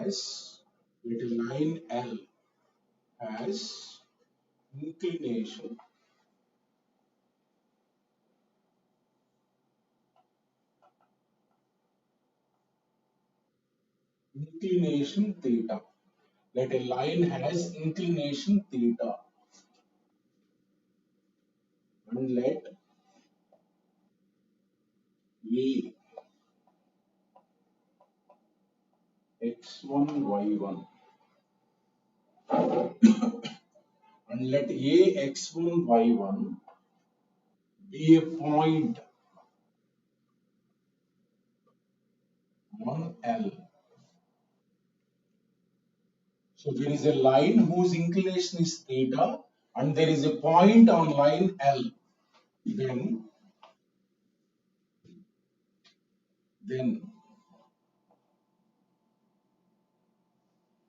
has, let a line L has inclination theta. Let a line has inclination theta, and let A x1 y1 and let A x1 y1 be a point on L. So there is a line whose inclination is theta, and there is a point on line L. Then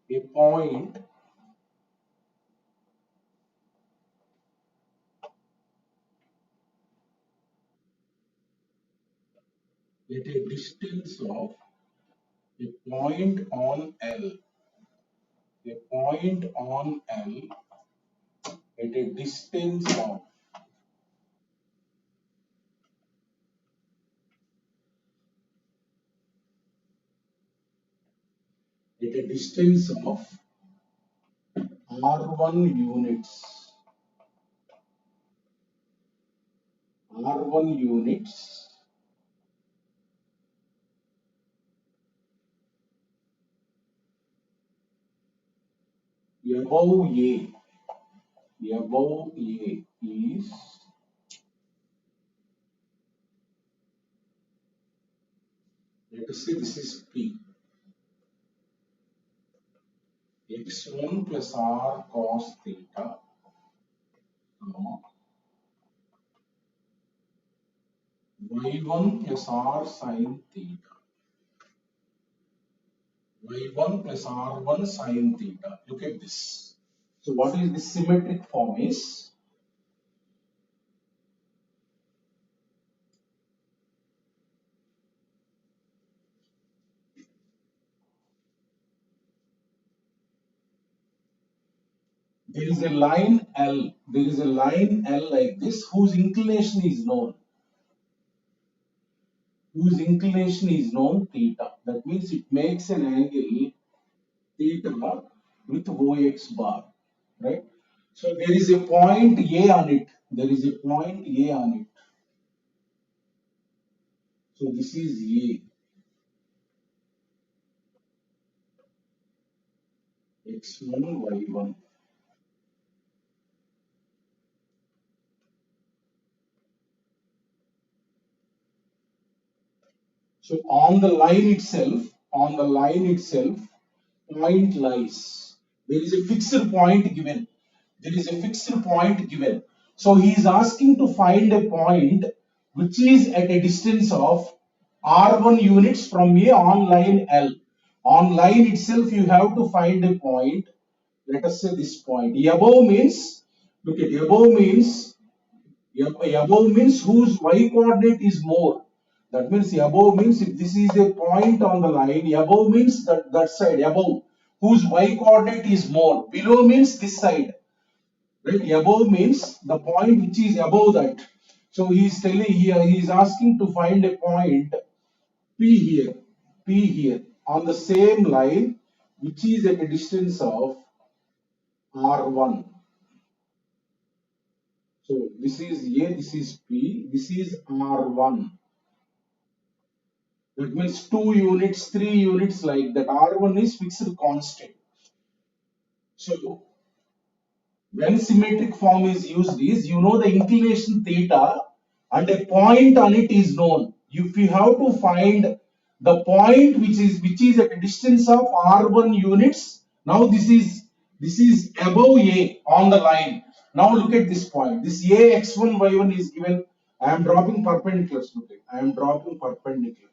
a point at a distance of a point on L. A point on L at a distance of R1 units. R1 units above A. Above A is, let us say this is P. X1 plus R cos theta, comma, Y1 plus R sin theta. Y1 plus R1 sin theta. Look at this. So what is this symmetric form is? There is a line L. There is a line L like this whose inclination is known. Whose inclination is known theta. That means it makes an angle theta with OX bar, right? So there is a point A on it. There is a point A on it. So this is A. X1, Y1. So on the line itself, point lies. There is a fixed point given. There is a fixed point given. So he is asking to find a point which is at a distance of R1 units from A on line L. On line itself, you have to find a point. Let us say this point. Above means, look at above means whose y coordinate is more. That means above means if this is a point on the line, above means that side above whose y coordinate is more. Below means this side. Right? Above means the point which is above that. So he is telling here, he is asking to find a point P here on the same line which is at a distance of R1. So this is A, this is P, this is R1. That means 2 units, 3 units like that. R1 is fixed constant. So when symmetric form is used is, you know the inclination theta and a point on it is known. If you have to find the point which is at a distance of R1 units, now this is above A on the line. Now look at this point. This A x1 y1 is given. I am dropping perpendiculars. Look at, I am dropping perpendiculars.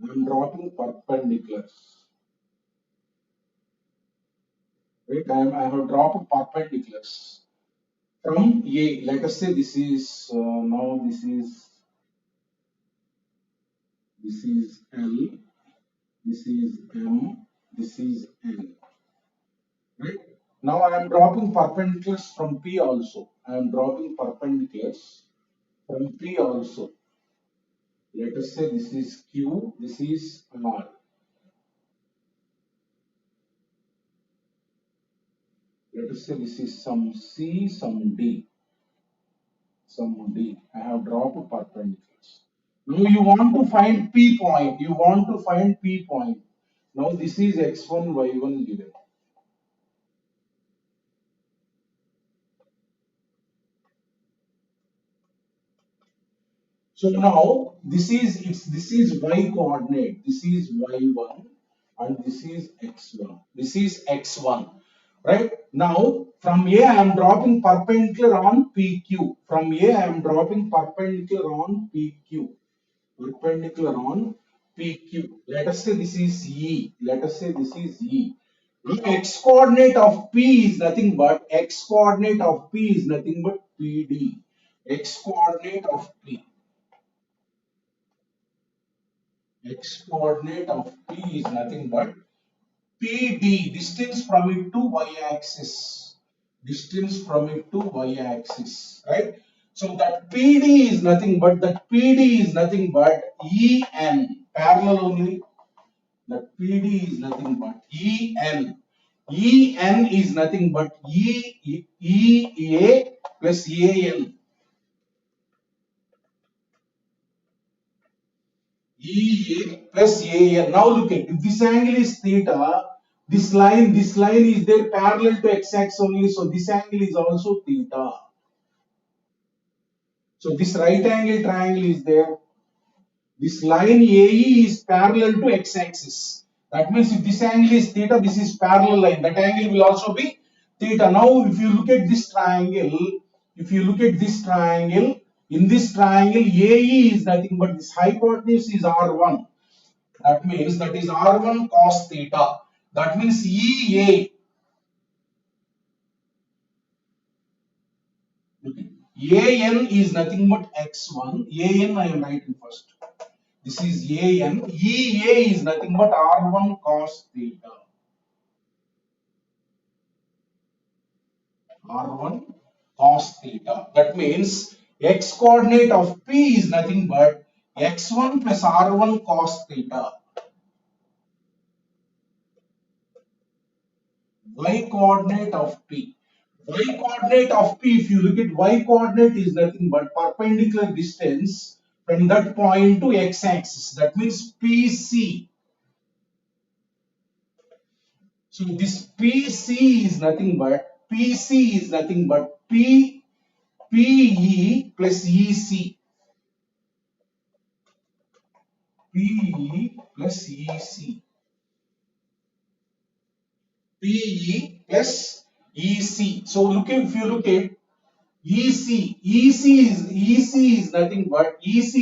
I am dropping perpendiculars. Right? I have dropped perpendiculars from A. Let us say this is now this is L. this is M, this is N, right? Now I am dropping perpendiculars from P also. I am dropping perpendiculars from P also. Let us say this is Q, this is R. Let us say this is some C, some D, some D. I have dropped perpendiculars. Now you want to find P point. You want to find P point. Now this is x1, y1 given. So now this is y coordinate. This is y1 and this is x1. This is x1. Right? Now from A I am dropping perpendicular on PQ. From A I am dropping perpendicular on PQ. Perpendicular on PQ. Let us say this is E. Let us say this is E. Now x coordinate of P is nothing but PD. X coordinate of P. X coordinate of P is nothing but PD, distance from it to y-axis. Distance from it to y-axis, right? So that PD is nothing but EN, parallel only. That PD is nothing but EN. EN is nothing but EA plus AN. EA plus AN. Now look at, if this angle is theta, this line is there parallel to x-axis only, so this angle is also theta. So this right angle triangle is there. This line AE is parallel to x-axis. That means if this angle is theta, this is parallel line. That angle will also be theta. Now if you look at this triangle, in this triangle AE is nothing but this hypotenuse is R1. That means that is R1 cos theta. That means EA. AN is nothing but x1. AN I am writing first. This is AN. EA is nothing but R1 cos theta. R1 cos theta. That means x coordinate of P is nothing but x1 plus R1 cos theta. Y coordinate of P. Y coordinate of P, if you look at y coordinate is nothing but perpendicular distance from that point to x axis. That means PC. So this PC is nothing but PE plus EC. PE plus EC. PE plus EC. So look at, if you look at EC is nothing but this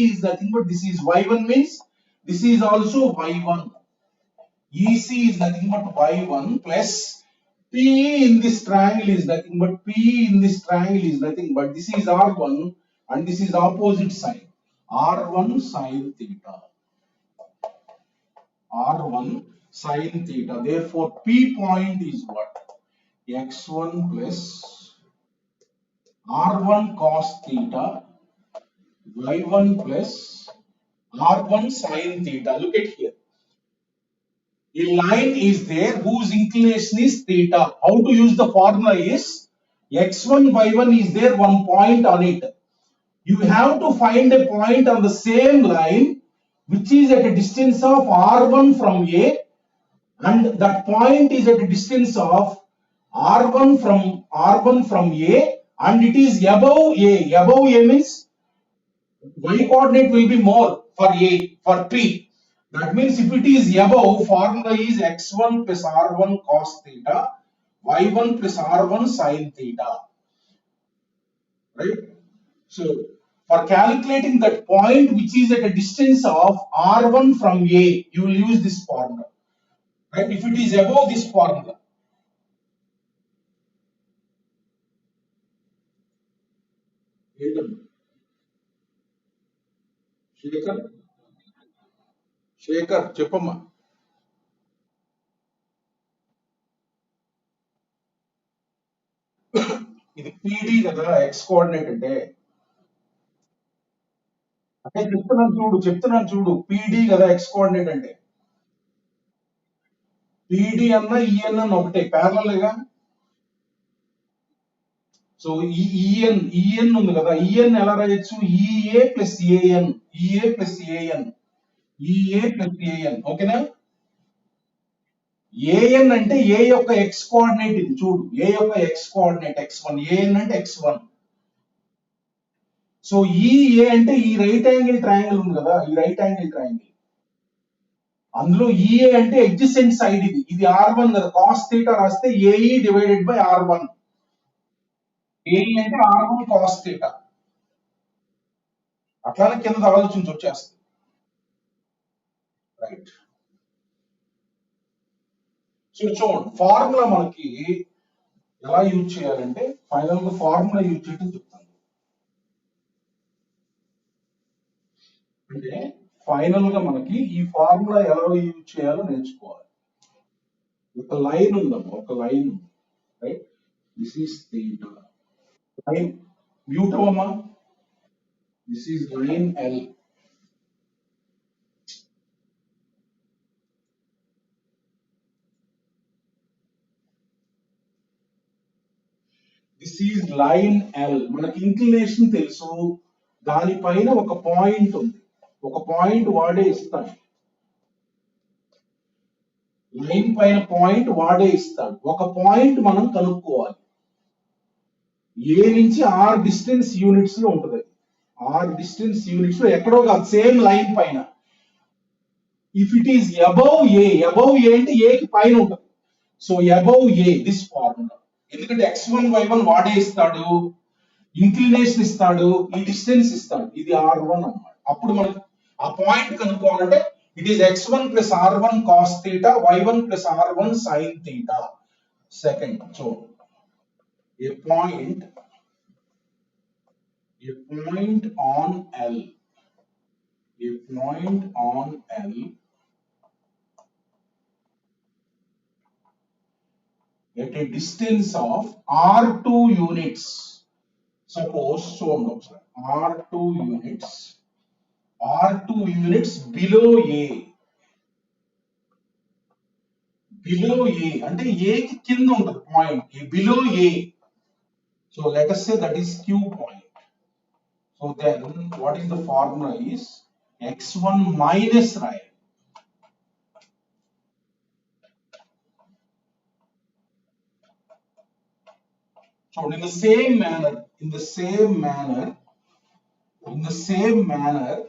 is Y1 means this is also Y1. EC is nothing but Y1 plus PE in this triangle is nothing but this is R1 and this is opposite side. R1 sin theta. R1 sin theta. Therefore, P point is what? X1 plus R1 cos theta, Y1 plus R1 sin theta. Look at here. A line is there whose inclination is theta. How to use the formula is x1, y1 is there, one point on it. You have to find a point on the same line which is at a distance of r1 from A, and that point is at a distance of R1 from A, and it is above A. Above A means y coordinate will be more for A, for P. That means if it is above, formula is x1 plus r1 cos theta, y1 plus r1 sin theta. Right? So for calculating that point which is at a distance of r1 from A, you will use this formula. Right? If it is above this formula. Shekhar Shekhar చెప్పమ్మా. ఇది PD కదా X coordinate అంటే. అంటే చెప్తున్నాను చూడు PD కదా X coordinate అంటే. PD అన్న EN అన్న ఒకటే ప్యారలల్గా. సో ఈఎన్ ఉంది కదా, ఈఎన్ ఎలా రాయొచ్చు? E A plus A N, E A plus A N, E A plus A N. ఓకేనా? ఏఎన్ అంటే ఏ యొక్క ఎక్స్ కోఆర్డినేట్, ఇది చూడు, ఏ యొక్క ఎక్స్ కోఆర్డినేట్ x1, ఏఎన్ అంటే x1. సో ఈఏ అంటే ఈ రైట్ యాంగిల్ ట్రయాంగిల్ ఉంది కదా, ఈ రైట్ యాంగిల్ ట్రయాంగిల్, అందులో ఈఏ అంటే ఎడ్జసెంట్ సైడ్, ఇది R1 కదా, కాస్ థీటా రాస్తే AE divided by R1. AE అంటే R1 కాస్ థీటా. అట్లానే కింద ఆలోచించి వచ్చేస్తుంది. రైట్. సో చూడండి, ఫార్ములా మనకి ఎలా యూజ్ చేయాలంటే, ఫైనల్ గా ఫార్ములా యూజ్ చేయడం చెప్తాను. అంటే ఫైనల్ గా మనకి ఈ ఫార్ములా ఎలా యూజ్ చేయాలో నేర్చుకోవాలి. ఒక లైన్ ఉందమ్మా, ఒక line, right? This is theta line, mute అవ్వమ్మా. This is line L. This is line L. మనకి ఇంక్లినేషన్ తెలుసు, దానిపైన ఒక పాయింట్ ఉంది, ఒక పాయింట్ వాడే ఇస్తాడు, లైన్ పైన పాయింట్ వాడే ఇస్తాడు. ఒక పాయింట్ మనం కనుక్కోవాలి. ఏ నుంచి ఆర్ డిస్టెన్స్ యూనిట్స్ లో ఉంటుంది, ఆర్ డిస్టెన్స్ యూనిట్స్ లో ఎక్కడో కాదు, సేమ్ లైన్ పైన. If it is above A, above A అంటే ఏ కి పైన ఉంటుంది. So above A, this formula. ఎందుకంటే x1 y1 వాడే ఇస్తాడు, ఇంక్లినేషన్ ఇస్తాడు, ఈ డిస్టెన్స్ ఇస్తాడు, ఇది R1 అన్నమాట. అప్పుడు మనం ఆ పాయింట్ కనుక్కోవాలంటే it is x1 plus R1 cos theta, y1 plus R1 sine theta. Second, so a point on L, a point on L at a distance of R2 units. Suppose, so R2 units, R2 units below A. Below A అంటే A కి కింద ఉంటుంది point, below A. So let us say that is Q point. So then what is the formula is x1 minus right. So in the same manner,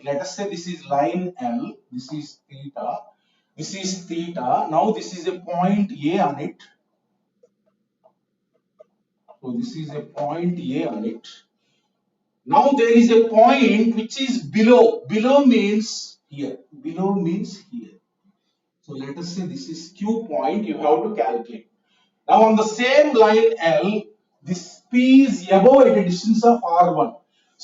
let us say this is line L, this is theta, this is theta. Now this is a point A on it. So this is a point A on it. Now there is a point which is below. Below means here. Below means here. So let us say this is Q point. You have to calculate. Now on the same line L, this P is above at a distance of R1.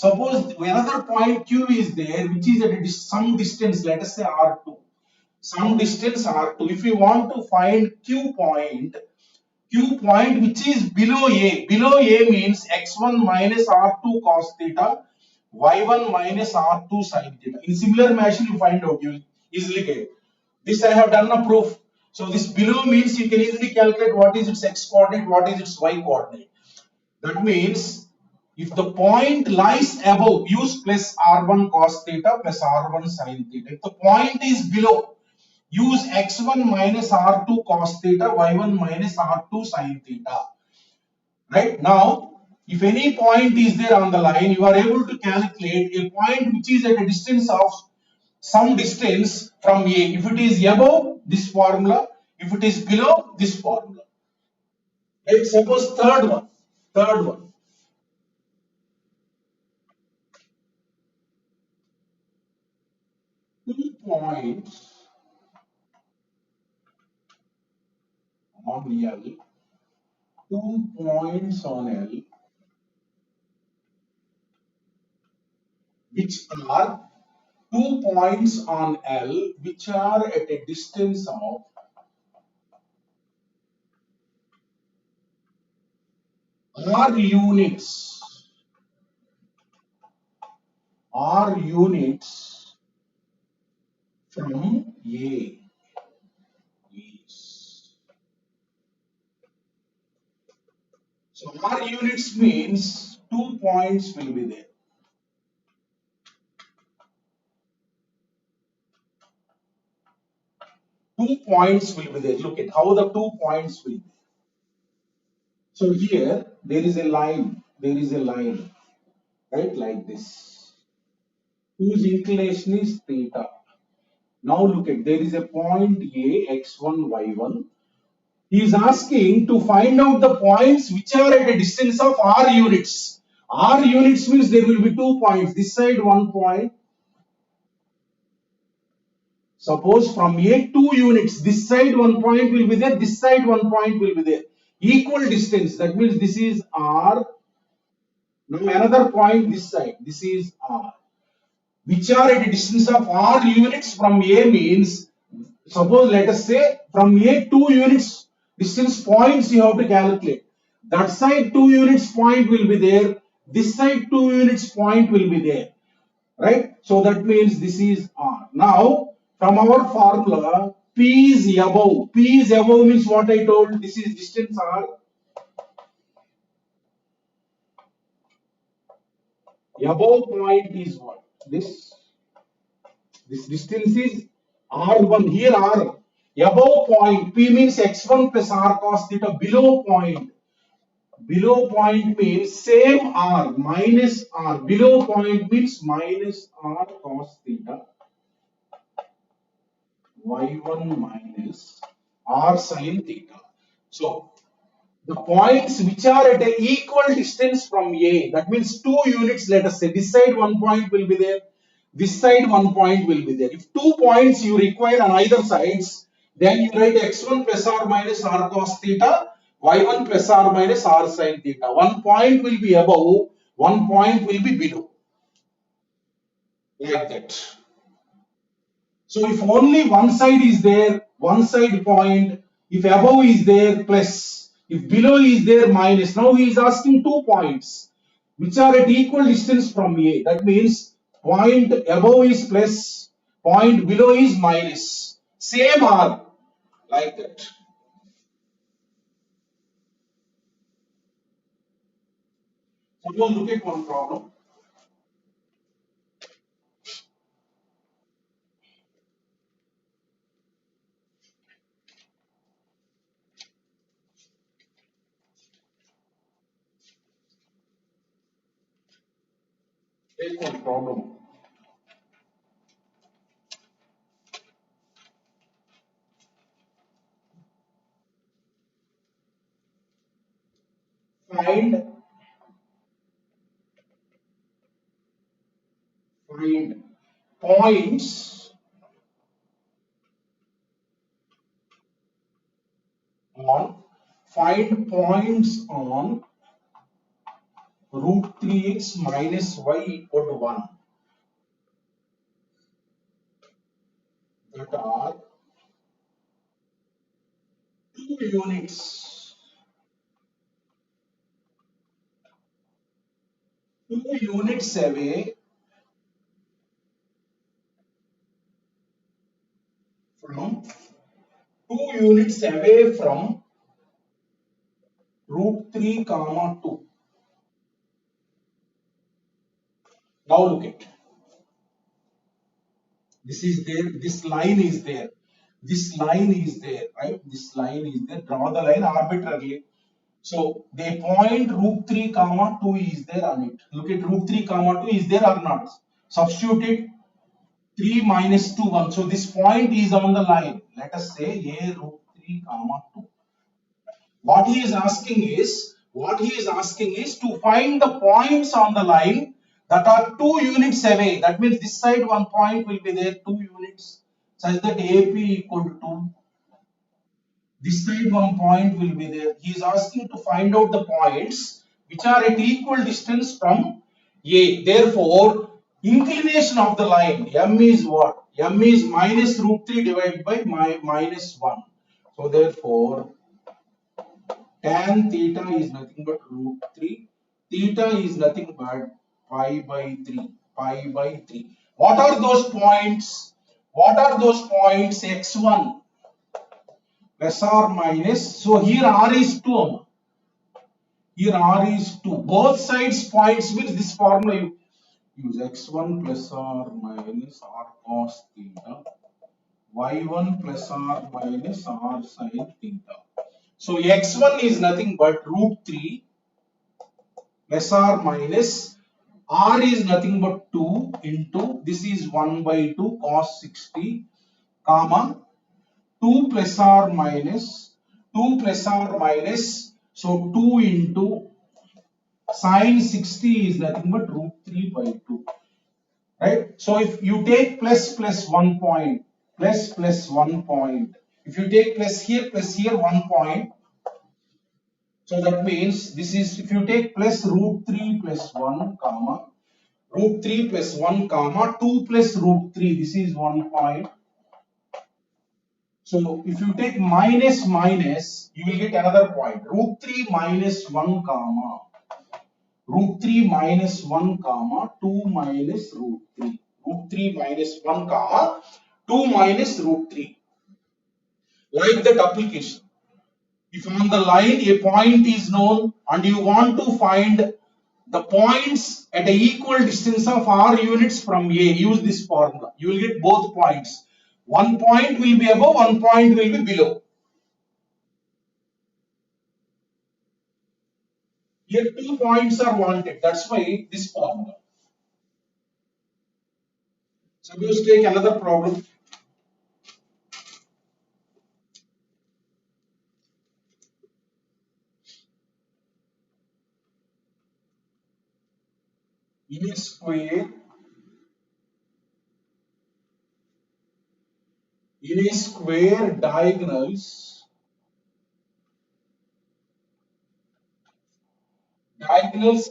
Suppose another point Q is there, which is at some distance, let us say R2. Some distance R2. If you want to find Q point which is below A. Below A means x1 minus R2 cos theta, y1 minus R2 sin theta. In similar fashion, you find out, you will easily get. This I have done a proof. So this below means you can easily calculate what is its x coordinate, what is its y coordinate. That means if the point lies above, use plus R1 cos theta plus R1 sin theta. If the point is below, use x1 minus R2 cos theta, y1 minus R2 sin theta. Right? Now, if any point is there on the line, you are able to calculate a point which is at a distance of some distance from A. If it is above, this formula. If it is below, this formula. Right? Suppose third one. 2 points on L, 2 points on L, which are 2 points on L which are at a distance of are units from A. Yes. So R units means 2 points will be there. 2 points will be there. Look at how the 2 points will be. So here there is a line. There is a line, right? Like this. Whose inclination is theta. Now look at, there is a point A, x1, y1. He is asking to find out the points which are at a distance of R units. R units means there will be 2 points. This side 1 point. Suppose from A 2 units, this side 1 point will be there, this side 1 point will be there. Equal distance. That means this is R. Now another point this side. This is R. Which are at a distance of R units from A means, suppose let us say from A 2 units distance points you have to calculate. That side 2 units point will be there. This side 2 units point will be there. Right? So that means this is R. Now from our formula, P is above. P is above means what I told. This is distance R. Above point is what? This distance is R1. Here R. Above point, P means x1 plus R cos theta. Below point. Below point means same R minus R. Below point means minus R cos theta. Y1 minus R sin theta. So the points which are at an equal distance from A, that means 2 units, let us say, this side 1 point will be there, this side 1 point will be there. If 2 points you require on either sides, then you write x1 plus R minus R cos theta, y1 plus R minus R sin theta. 1 point will be above, 1 point will be below. Like that. So if only one side is there, one side point, if above is there, plus, if below is there, minus. Now he is asking 2 points which are at equal distance from A. That means point above is plus, point below is minus. Same R, like that. Suppose look at one problem. Take one problem. Find points on root 3x minus y equal to 1 that are 2 units 2 units away from 2 units away from root 3 comma 2. Now look at, this is there, this line is there, this line is there, right? This line is there. Draw the line arbitrarily. So the point root 3 comma 2 is there on it. Look at root 3 comma 2 is there or not? Substitute it. 3 minus 2 1. So this point is on the line. Let us say A root 3 comma 2. What he is asking is to find the points on the line that are 2 units away. That means this side 1 point will be there 2 units such that AP equal to 2. This side 1 point will be there. He is asking to find out the points which are at equal distance from A. Therefore, inclination of the line M is what? M is minus root 3 divided by minus 1. So therefore, Tan theta is nothing but root 3. Theta is nothing but pi by 3. Pi by 3. What are those points? What are those points? X1 plus or minus. So here R is 2. Here R is 2. Both sides points with this formula you use x1 plus or minus r cos theta, y1 plus or minus r sin theta. So x1 is nothing but root 3 plus or minus r is nothing but 2 into this is 1 by 2 cos 60 comma 2 plus or minus 2 plus or minus, so 2 into sin 60 is nothing but root 3 by 2, right? So if you take plus 1 point, plus 1 point, if you take plus here 1 point, so that means this is, if you take plus root 3 plus 1 comma root 3 plus 1 comma 2 plus root 3, this is 1 point. So if you take minus minus, you will get another point. Root 3 minus 1 comma root 3 minus 1 comma 2 minus root 3. Root 3 minus 1 comma 2 minus root 3. Like that application. If on the line a point is known and you want to find the points at a equal distance of r units from A, use this formula. You will get both points. One point will be above, one point will be below. Here 2 points are wanted. That's why this formula. Suppose take another problem. In a square, diagonals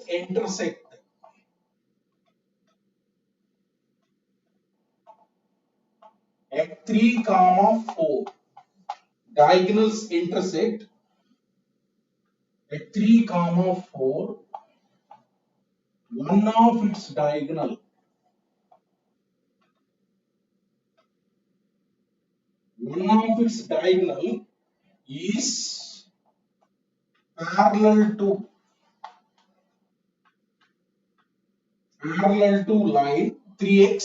intersect at 3 comma 4. Diagonals intersect at 3 comma 4. One of its diagonal is parallel to line 3x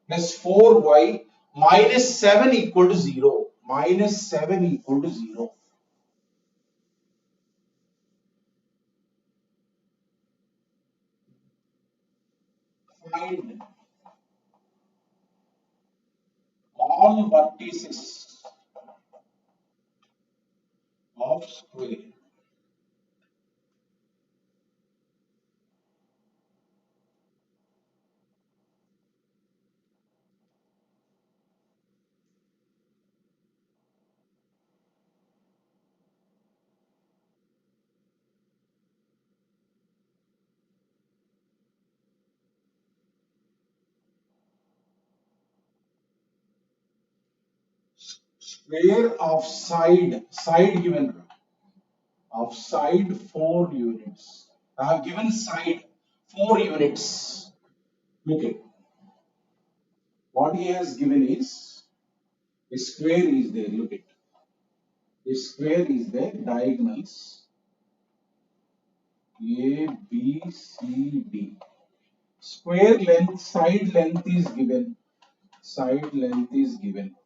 plus 4y minus 7 equal to 0. Minus 7 equal to 0. Find all vertices of square. Square of side given of side 4 units. I have given side 4 units. Look at what he has given is a square is there. Look at a square is there. Diagonals A, B, C, D. Square length, side length is given. Side length is given.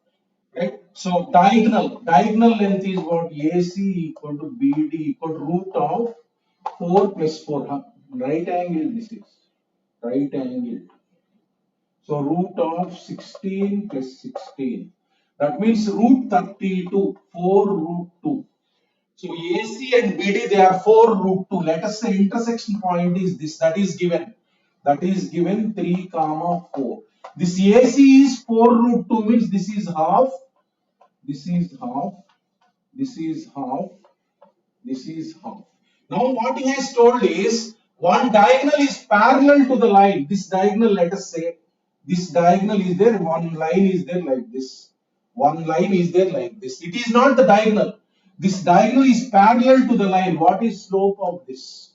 Right? So diagonal length is what? AC equal to BD equal to root of 4 plus 4. Huh? Right angle this is. Right angle. So root of 16 plus 16. That means root 32. 4 root 2. So AC and BD they are 4 root 2. Let us say intersection point is this. That is given. That is given 3 comma 4. This AC is 4 root 2 means this is half. This is half. This is half. This is half. Now what he has told is one diagonal is parallel to the line. This diagonal, let us say, this diagonal is there, one line is there like this. One line is there like this. It is not the diagonal. This diagonal is parallel to the line. What is slope of this?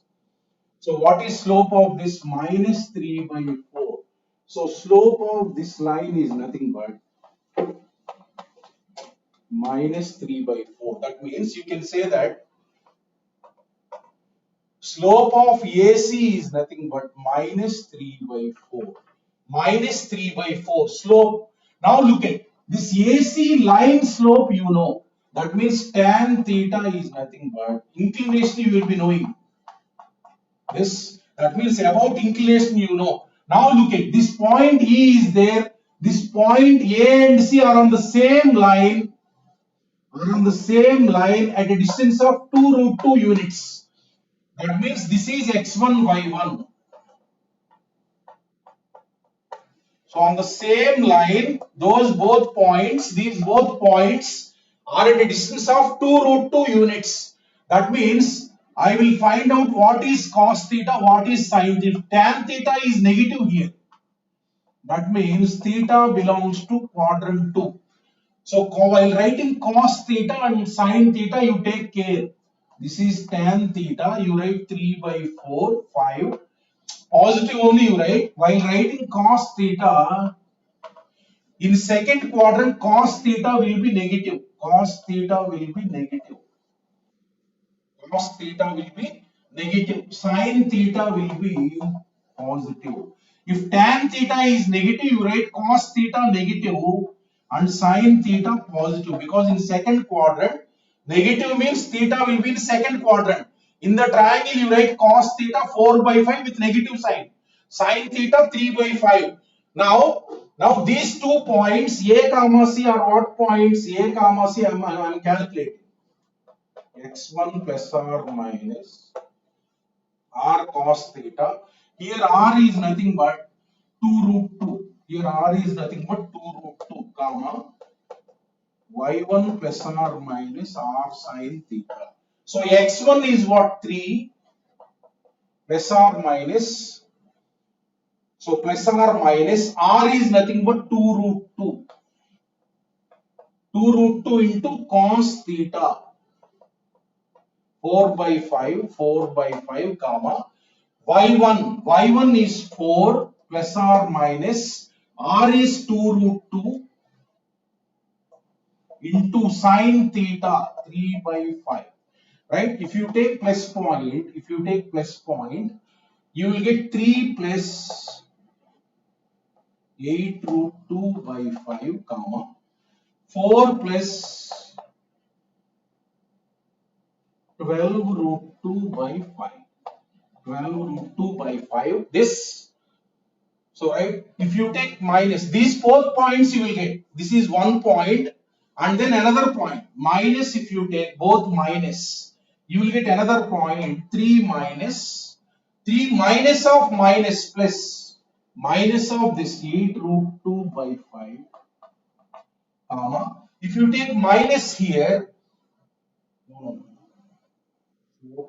So what is slope of this? Minus 3 by 4. So slope of this line is nothing but minus 3 by 4. That means you can say that slope of AC is nothing but minus 3 by 4. Minus 3 by 4 slope. Now look at this AC line slope, you know. That means tan theta is nothing but inclination, you will be knowing. This, that means about inclination, you know. Now look at this point E is there. This point A and C are on the same line. At a distance of 2 root 2 units. That means this is x1, y1. So on the same line, these both points are at a distance of 2 root 2 units. That means I will find out what is cos theta, what is sin theta. Tan theta is negative here. That means theta belongs to quadrant 2. So while writing cos theta and sin theta, you take care. This is tan theta, you write 3 by 4, 5. Positive only you write. While writing cos theta, in second quadrant, cos theta will be negative. Cos theta will be negative. Cos theta will be negative. Sin theta will be positive. If tan theta is negative, you write cos theta negative and sin theta positive, because in second quadrant, negative means theta will be in second quadrant. In the triangle, you write cos theta 4 by 5 with negative sign. Sin theta 3 by 5. Now these 2 points, A comma C, are what points? A comma C, I am calculating. X1 plus or minus r cos theta. Here r is nothing but 2 root 2. Here r is nothing but 2 root 2, comma y1 plus or minus r sin theta. So x1 is what? 3 plus or minus. So plus or minus r is nothing but 2 root 2. 2 root 2 into cos theta. 4 by 5, comma y1 is 4 plus or minus r is 2 root 2 into sin theta 3 by 5, right? If you take plus point, you will get 3 plus 8 root 2 by 5, comma 4 plus 12 root 2 by 5. 12 root 2 by 5. This. So, right, if you take minus, these 4 points you will get. This is 1 point and then another point. Minus, if you take both minus, you will get another point. 3 minus. 3 minus of minus plus. Minus of this 8 root 2 by 5. Comma. If you take minus here, 4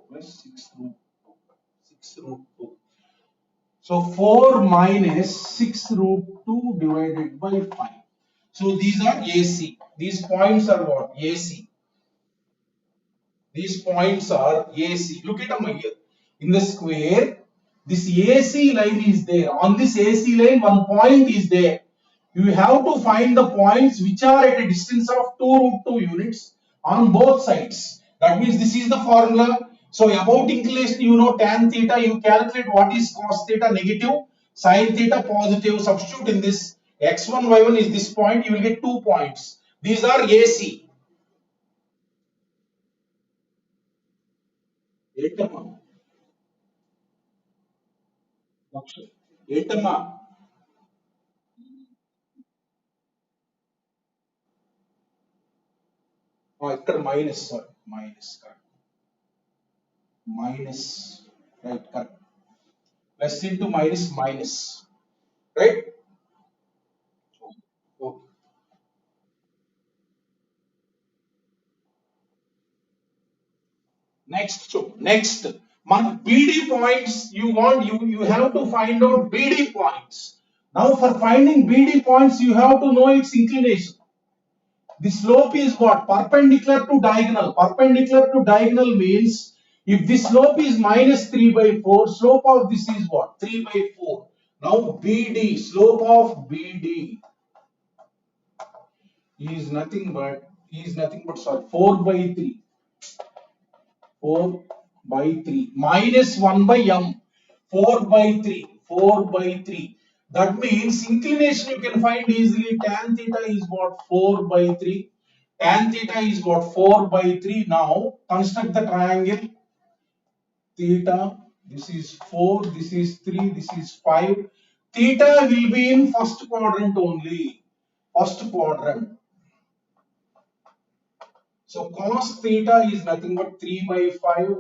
plus 6 root 2. 6 root 2. So 4 minus 6 root 2 divided by 5. So these are AC. These points are what? AC. These points are AC. Look at them here. In the square, this AC line is there. On this AC line, one point is there. You have to find the points which are at a distance of 2 root 2 units on both sides. That means this is the formula. So about inclination, you know tan theta, you calculate what is cos theta negative, sin theta positive, substitute in this. X1, Y1 is this point, you will get 2 points. These are AC. Minus, sorry, minus, correct. Minus, right, correct. Plus into minus, minus, right? Okay. Next, BD points, you have to find out BD points. Now for finding BD points, you have to know its inclination. The slope is what? Perpendicular to diagonal. Perpendicular to diagonal means if the slope is minus 3 by 4, slope of this is what? 3 by 4. Now BD, slope of BD is nothing but sorry 4 by 3. 4 by 3 minus 1 by m. 4 by 3. 4 by 3. That means inclination you can find easily. Tan theta is what? 4 by 3. Tan theta is what? 4 by 3. Now construct the triangle theta. This is 4, this is 3, this is 5. Theta will be in first quadrant only. First quadrant. So cos theta is nothing but 3 by 5.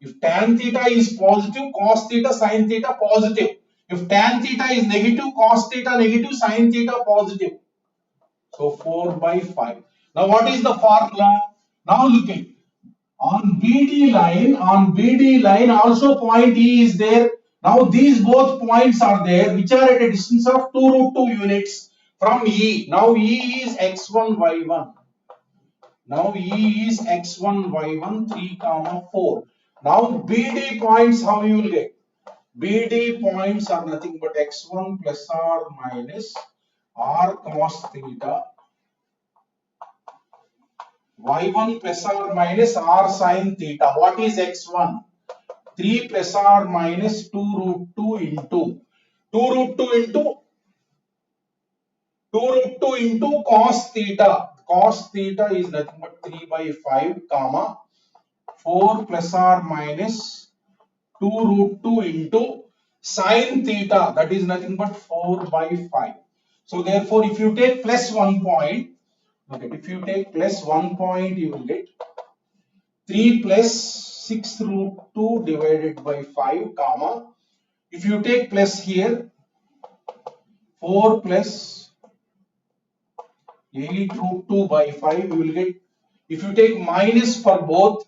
If tan theta is positive, cos theta, sin theta positive. If tan theta is negative, cos theta negative, sin theta positive. So 4 by 5. Now what is the formula? Now look at on BD line also point E is there. Now these both points are there which are at a distance of 2 root 2 units from E. Now E is x1, y1. Now E is x1, y1, 3, 4. Now BD points, how you will get? BD points are nothing but x1 plus or minus r cos theta, y1 plus or minus r sin theta. What is x1? 3 plus or minus 2 root 2 into 2 root 2 into 2 root 2 into cos theta. Cos theta is nothing but 3 by 5 comma 4 plus or minus 2 root 2 into sin theta, that is nothing but 4 by 5. So therefore if you take plus 1 point, okay, if you take plus 1 point you will get 3 plus 6 root 2 divided by 5 comma, if you take plus here 4 plus 8 root 2 by 5 you will get, if you take minus for both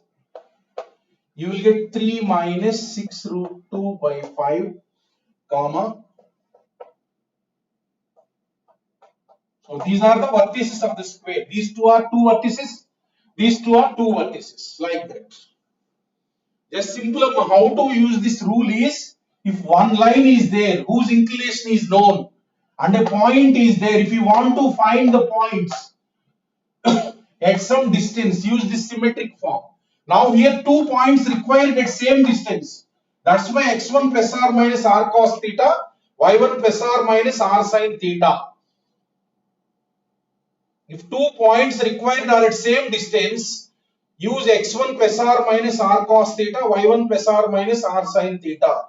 you will get 3 minus 6 root 2 by 5 comma. So these are the vertices of the square. These two are two vertices. These two are two vertices, like that. Just simple how to use this rule is, if one line is there whose inclination is known and a point is there, if you want to find the points at some distance, use this symmetric form. Now here two points required at same distance. That's why x1 plus or minus r cos theta, y1 plus or minus r sin theta. If two points required are at same distance, use x1 plus or minus r cos theta, y1 plus or minus r sin theta.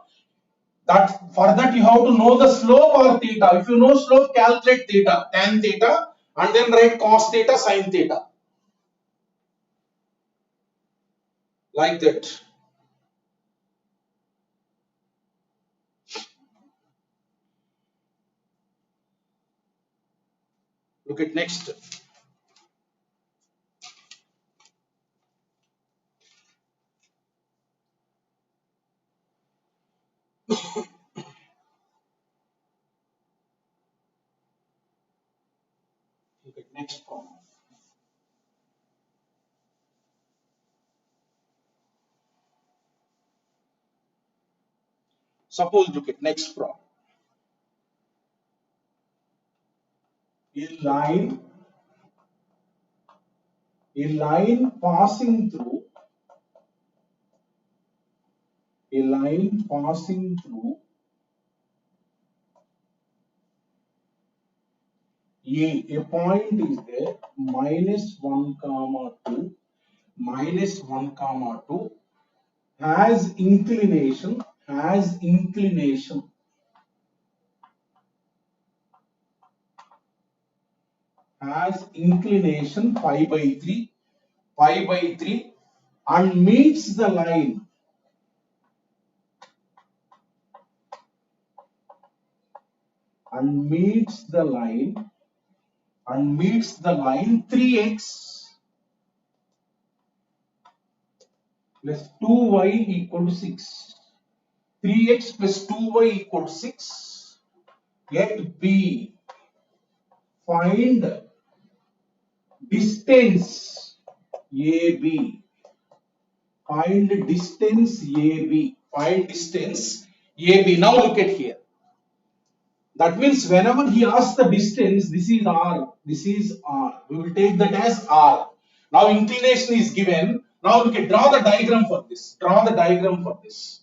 That for that you have to know the slope or theta. If you know slope, calculate theta, tan theta, and then write cos theta, sin theta. Like that. Look at next. Look at next problem. Suppose look at next problem. A line passing through a point is there -1, 2, -1, 2 has inclination 5 by 3 and meets the line and meets the line 3x plus 2y equal to 6. 3x plus 2y equal to 6. Let B find distance AB. Find distance AB. Find distance AB. Now look at here. That means whenever he asks the distance, this is R, this is R. We will take that as R. Now inclination is given. Now look at, draw the diagram for this. Draw the diagram for this.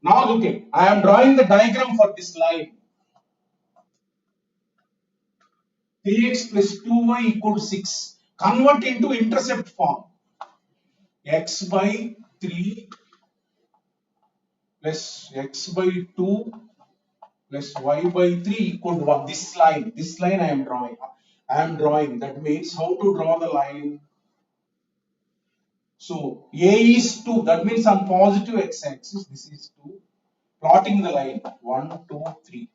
Now look at, I am drawing the diagram for this line. 3x plus 2y equals 6. Convert into intercept form. X by 3 plus x by 2 plus y by 3 equal to 1. This line I am drawing. That means how to draw the line. So A is 2. That means on positive x-axis, this is 2. Plotting the line 1, 2, 3.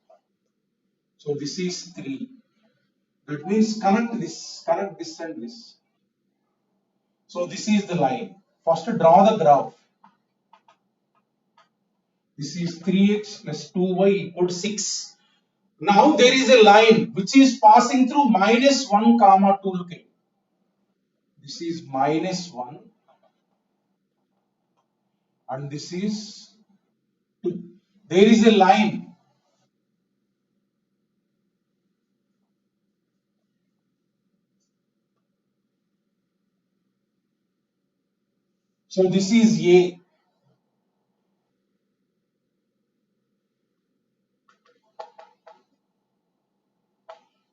So this is 3. That means connect this and this. So this is the line. First draw the graph. This is 3x plus 2y equal to 6. Now there is a line which is passing through minus 1 comma 2. Look at it. This is minus 1 and this is 2. There is a line. So this is A.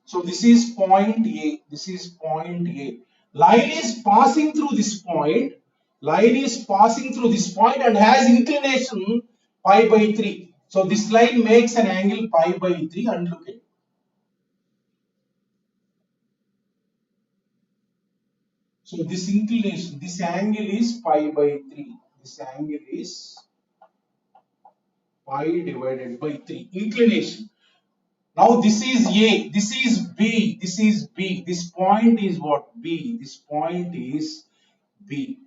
So this is point A. This is point A. Line is passing through this point. Line is passing through this point and has inclination pi by 3. So this line makes an angle pi by 3 and look at it. So this inclination, this angle is pi by 3. This angle is pi divided by 3. Inclination. Now this is A, this is B, this is B. This point is what? B. This point is B.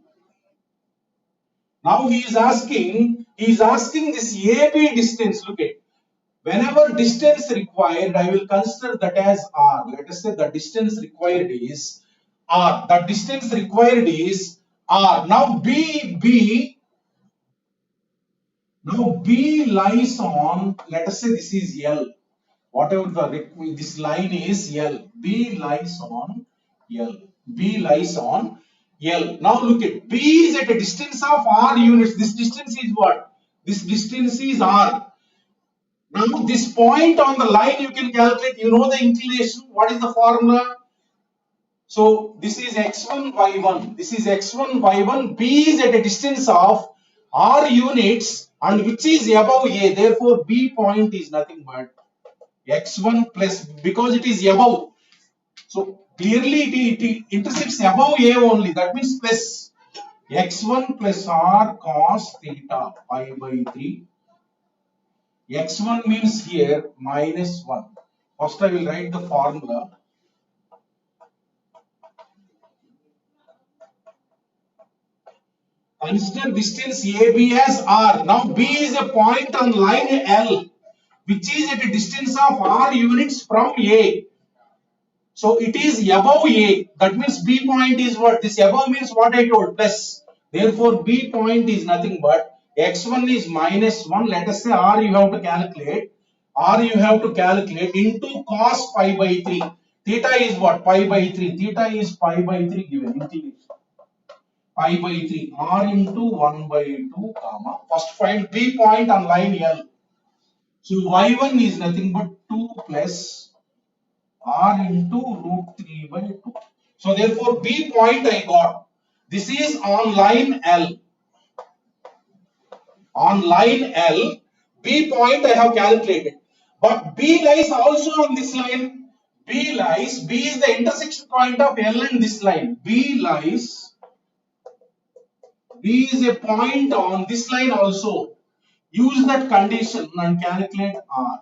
Now he is asking this AB distance. Look at, whenever distance required, I will consider that as R. Let us say the distance required is R. The distance required is R. Now B lies on, let us say this is L. Whatever this line is L. B lies on L. B lies on L. Now look at, B is at a distance of R units. This distance is what? This distance is R. Now this point on the line you can calculate. You know the inclination. What is the formula? So this is x1, y1. This is x1, y1. B is at a distance of R units and which is above A. Therefore B point is nothing but x1 plus, because it is above. So clearly it intersects above A only. That means plus x1 plus R cos theta pi by 3. x1 means here minus 1. First I will write the formula. Consider distance AB as R. Now B is a point on line L which is at a distance of R units from A. So it is above A. That means B point is what? This above means what I told, plus. Therefore B point is nothing but x1 is minus 1. Let us say R you have to calculate. R you have to calculate into cos pi by 3. Theta is what? Pi by 3. Theta is pi by 3 given. Pi by 3. R into 1 by 2 comma. First find B point on line L. So y1 is nothing but 2 plus R into root 3 by 2. So therefore B point I got. This is on line L. On line L, B point I have calculated. But B lies also on this line. B is the intersection point of L and this line. B is a point on this line also. Use that condition and calculate R.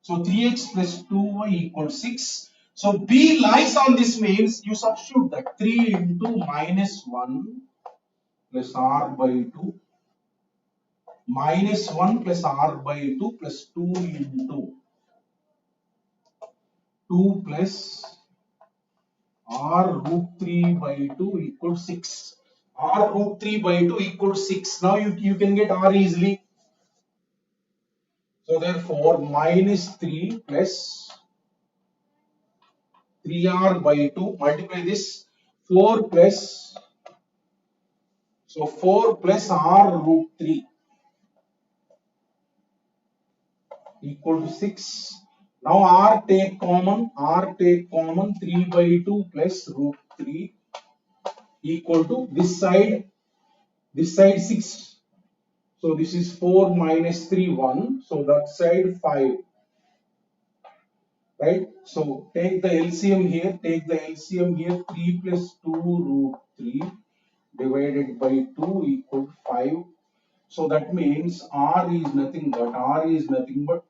So 3x plus 2y equals 6. So B lies on this means you substitute that 3 into minus 1 plus R by 2 minus 1 plus R by 2 plus 2 into 2 plus r root 3 by 2 equals 6. R root 3 by 2 equals 6. Now you can get r easily. So therefore minus 3 plus 3r by 2, multiply this 4 plus, so 4 plus r root 3 equal to 6. Now r take common 3 by 2 plus root 3 equal to this side 6. So this is 4 minus 3 1. So that side 5. Right? So take the LCM here. Take the LCM here. 3 plus 2 root 3 divided by 2 equal to 5. So that means R is nothing but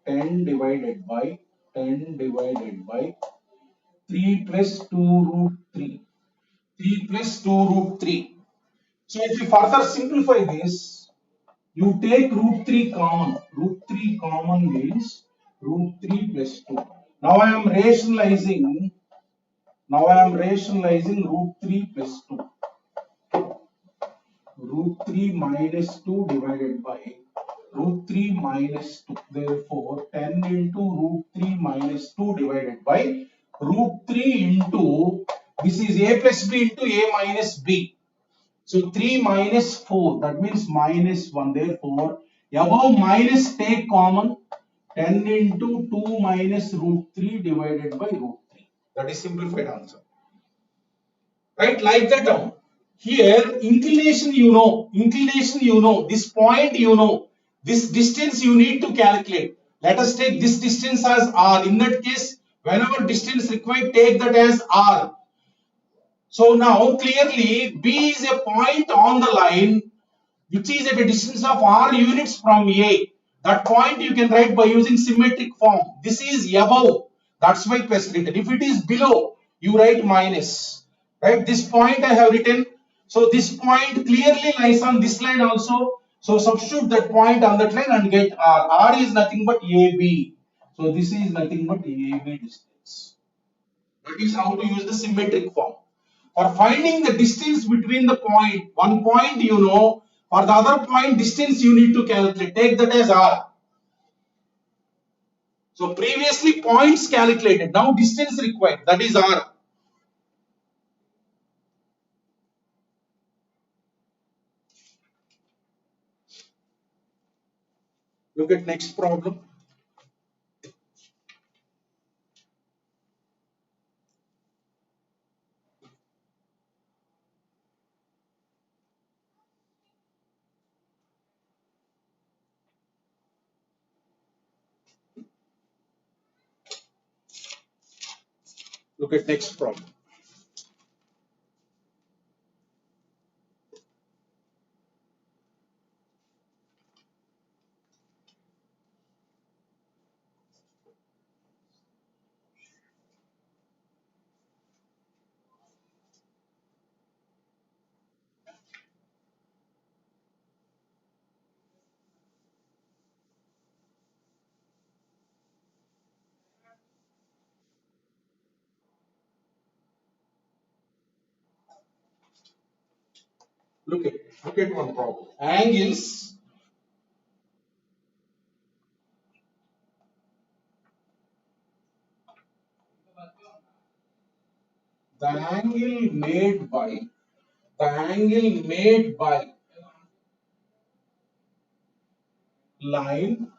10 divided by 3 plus 2 root 3. 3 plus 2 root 3. So if you further simplify this, you take root 3 common. Root 3 common means root 3 plus 2. Now I am rationalizing. Root 3 plus 2. Root 3 minus 2 divided by root 3 minus 2. Therefore, 10 into root 3 minus 2 divided by root 3 into, this is a plus b into a minus b. So 3 minus 4, that means minus 1. Therefore, above minus take common, 10 into 2 minus root 3 divided by root 3. That is simplified answer. Right, like that down. Here, inclination this point this distance you need to calculate. Let us take this distance as r. In that case, whenever distance required, take that as r. So now clearly B is a point on the line which is at a distance of r units from A. That point you can write by using symmetric form. This is above, that's why plus written. If it is below, you write minus. Right? This point I have written. So this point clearly lies on this line also. So substitute that point on that line and get r. R is nothing but AB. So this is nothing but AB distance. That is how to use the symmetric form. For finding the distance between the point, one point for the other point distance you need to calculate. Take that as r. So previously points calculated, now distance required, that is r. Look at next problem. Look at next problem. Look at one problem. Angles. The angle made by line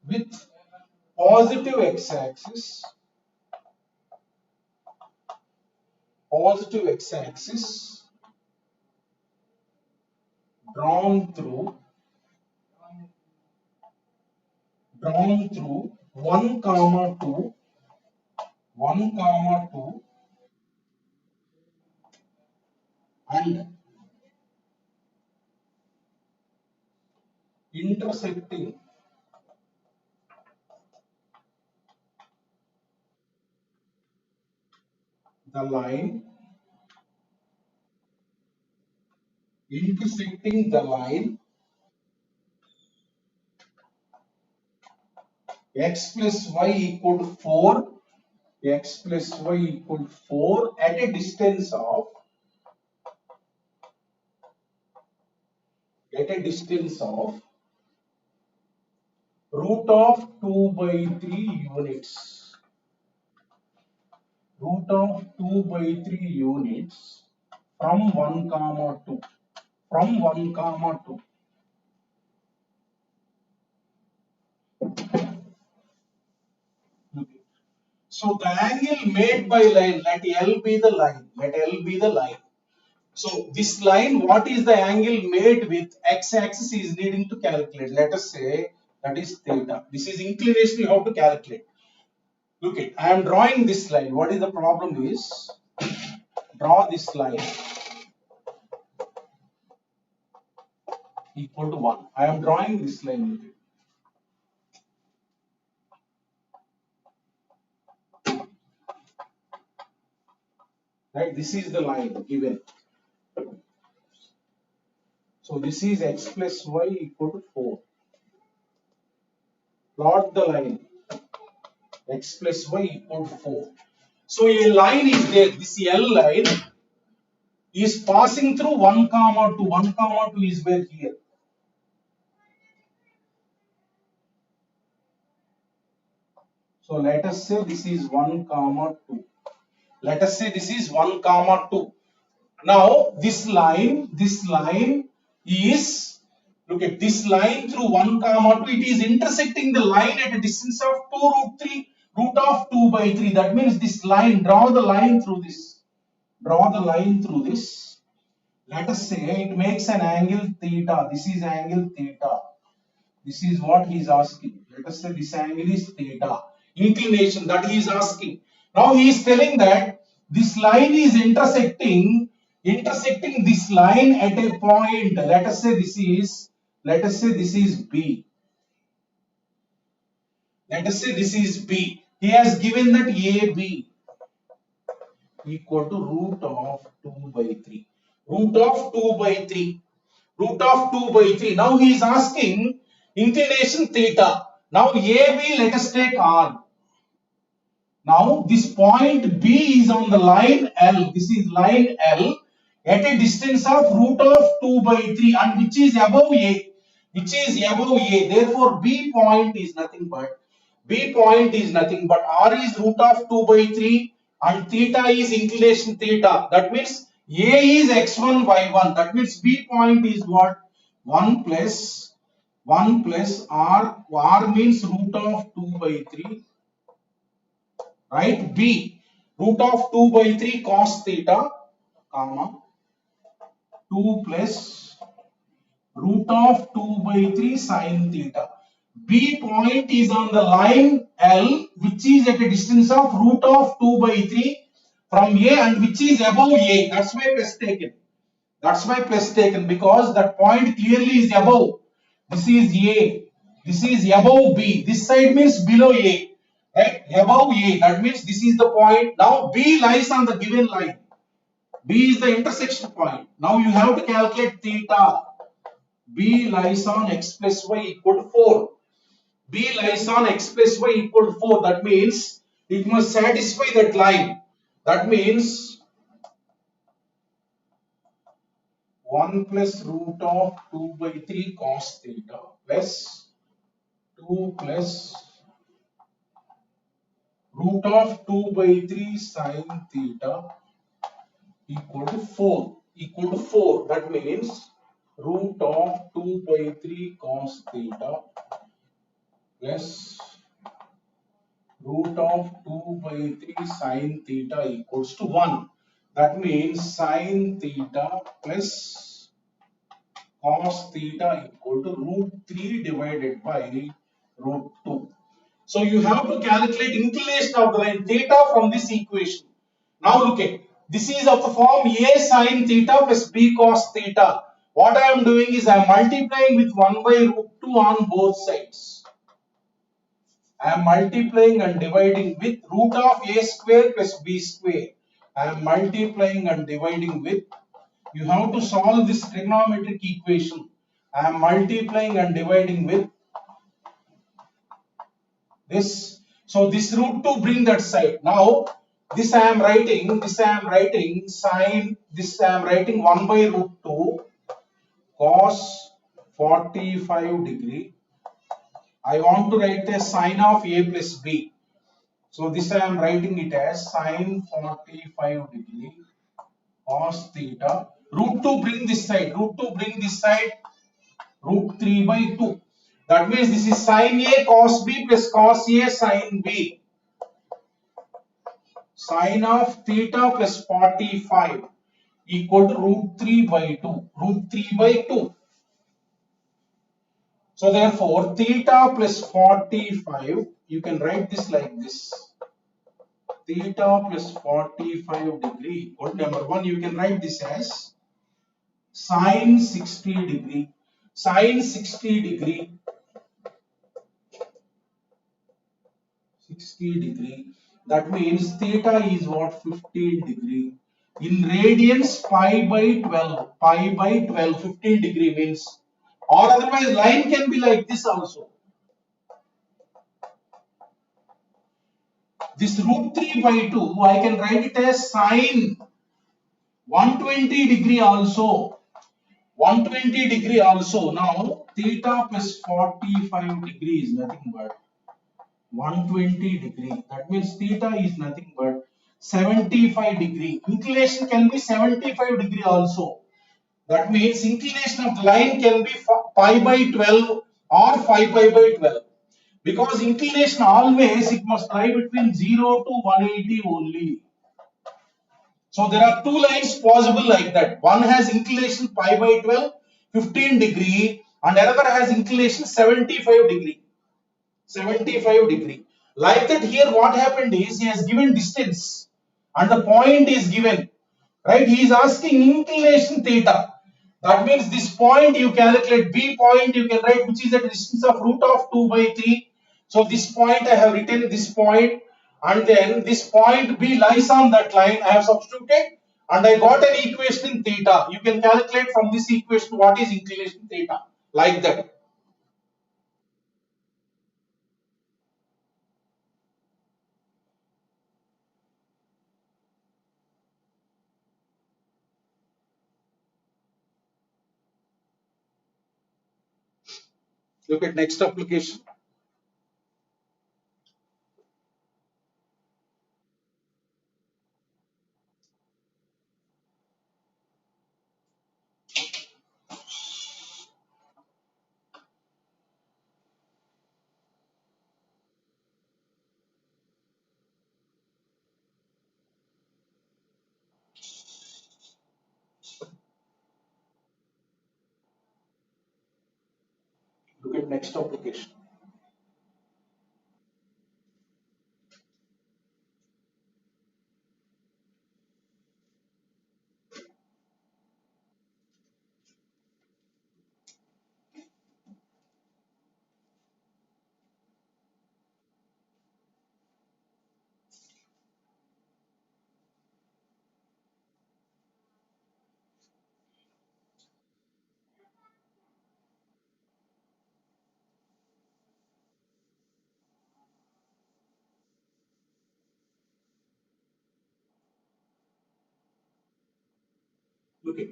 with positive x-axis drawn through 1 comma 2 and intersecting the line x plus y equal to 4, x plus y equal to 4 at a distance of root of 2 by 3 units. Root of 2 by 3 units from 1 comma 2. From 1 comma 2. Okay. So the angle made by line, let L be the line. Let L be the line. So this line, what is the angle made with x-axis is needing to calculate. Let us say that is theta. This is inclination you have to calculate. Look at, I am drawing this line. What is the problem is, draw this line equal to 1. I am drawing this line. Right, this is the line given. So this is x plus y equal to 4. Plot the line x plus y equal to 4. So a line is there. This L line is passing through 1 comma 2. 1 comma 2 is where here. So let us say this is 1 comma 2. Let us say this is 1 comma 2. Now this line is, look at this line through 1 comma 2, it is intersecting the line at a distance of 2 root 3 root of 2 by 3. That means this line, draw the line through this. Draw the line through this. Let us say it makes an angle theta. This is angle theta. This is what he is asking. Let us say this angle is theta. Inclination that he is asking. Now he is telling that this line is intersecting this line at a point. Let us say this is B. Let us say this is B. He has given that AB equal to root of 2 by 3. Root of 2 by 3. Root of 2 by 3. Now he is asking inclination theta. Now AB, let us take R. Now this point B is on the line L. This is line L at a distance of root of 2 by 3 and which is above A. Which is above A. Therefore B point is nothing but R is root of 2 by 3 and theta is inclination theta. That means A is x1 y1. That means B point is what? 1 plus R. R means root of 2 by 3. Right? B root of 2 by 3 cos theta, comma 2 plus root of 2 by 3 sin theta. B point is on the line L, which is at a distance of root of 2 by 3 from A and which is above A. That's why plus taken. That's why plus taken, because that point clearly is above. This is A. This is above B. This side means below A. Right? Above A. That means this is the point. Now B lies on the given line. B is the intersection point. Now you have to calculate theta. B lies on x plus y equal to 4. B lies on x plus y equal to 4. That means it must satisfy that line. That means 1 plus root of 2 by 3 cos theta plus 2 plus root of 2 by 3 sin theta equal to 4. That means root of 2 by 3 cos theta plus root of 2 by 3 sin theta equals to 1. That means sin theta plus cos theta equal to root 3 divided by root 2. So you have to calculate inclination of the line theta from this equation. Now look at, this is of the form A sin theta plus B cos theta. What I am doing is I am multiplying with 1 by root 2 on both sides. I am multiplying and dividing with root of A square plus B square. I am multiplying and dividing with, you have to solve this trigonometric equation. I am multiplying and dividing with Yes. So this root 2 bring that side. Now this I am writing, sine, this I am writing 1 by root 2 cos 45 degree. I want to write a sine of a plus b. So this I am writing it as sine 45 degree cos theta. Root 2 bring this side. Root 2 bring this side. Root 3 by 2. That means this is sine a cos b plus cos a sine b. Sine of theta plus 45 equal to root 3 by 2. Root 3 by 2. So therefore theta plus 45, you can write this like this. Theta plus 45 degree equal, number 1 you can write this as sine 60 degree. Sine 60 degree, 60 degree. That means theta is what? 15 degree. In radians, pi by 12. Pi by 12, 15 degree means, or otherwise line can be like this also. This root 3 by 2, I can write it as sine 120 degree also. 120 degree also. Now theta plus 45 degree is nothing but 120 degree. That means theta is nothing but 75 degree. Inclination can be 75 degree also. That means inclination of the line can be pi by 12 or 5 pi by 12. Because inclination always it must lie between 0 to 180 only. So there are two lines possible like that. One has inclination pi by 12, 15 degree, and another has inclination 75 degree. 75 degree. Like that, here what happened is he has given distance and the point is given. Right? He is asking inclination theta. That means this point you calculate, B point you can write, which is at the distance of root of 2 by 3. So this point I have written this point, and then this point B lies on that line. I have substituted and I got an equation in theta. You can calculate from this equation what is inclination theta. Like that. Look at next application. Look at next application. Look at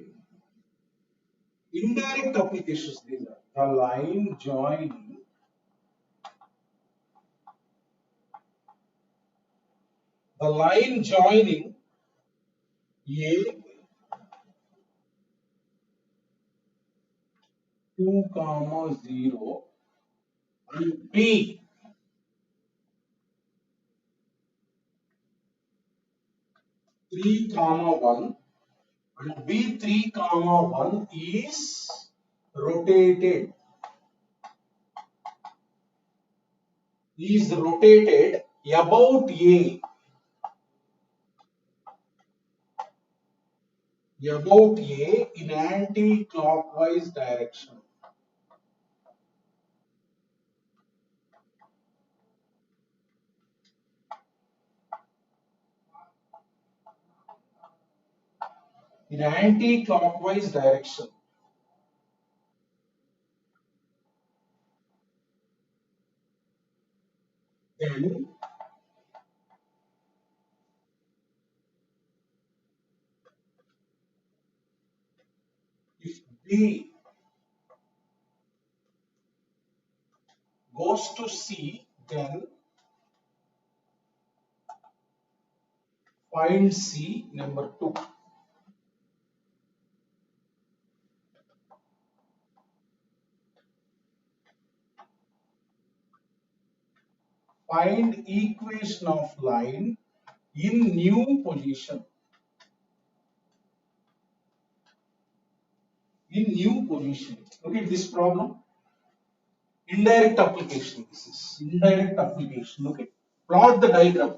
indirect applications. These are the line joining A 2 comma 0 and B 3 comma 1 and B 3 comma 1 is rotated. About A. About A in anti-clockwise direction. In anti-clockwise direction. then if B goes to C, then find C. Number 2. Find equation of line in new position. In new position. Look at this problem. Indirect application. This is indirect application. Look at. Plot the diagram.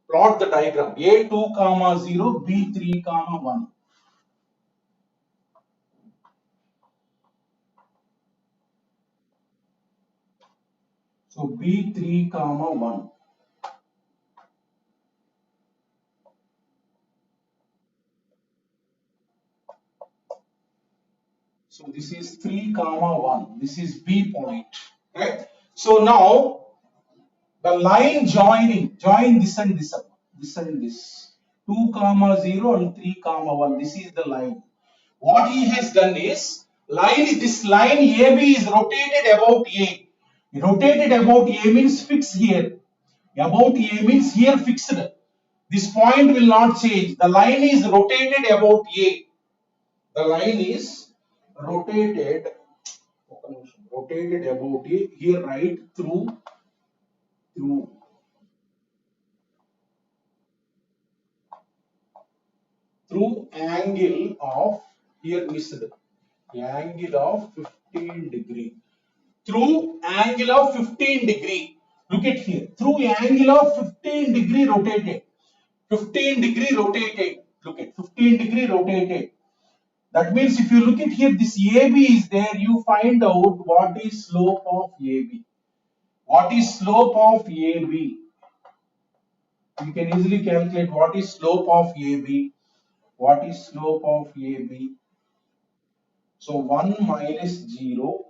Plot the diagram. A2 comma 0, B3 comma 1. So B3 comma 1. So this is 3 comma 1. This is B point. Right? So now the line join this and this up. This and this. 2 comma 0 and 3 comma 1. This is the line. What he has done is this line AB is rotated about A. Rotated about A means fixed here. About A means here fixed. This point will not change. The line is rotated about A. The line is rotated about A. Here write through angle of, here missed, angle of 15 degree. Through angle of 15 degree. Look at here. Through angle of 15 degree rotated. 15 degree rotated. Look at 15 degree rotated. That means if you look at here, this AB is there, you find out what is slope of AB. What is slope of AB? You can easily calculate what is slope of AB. What is slope of AB? So 1 minus 0.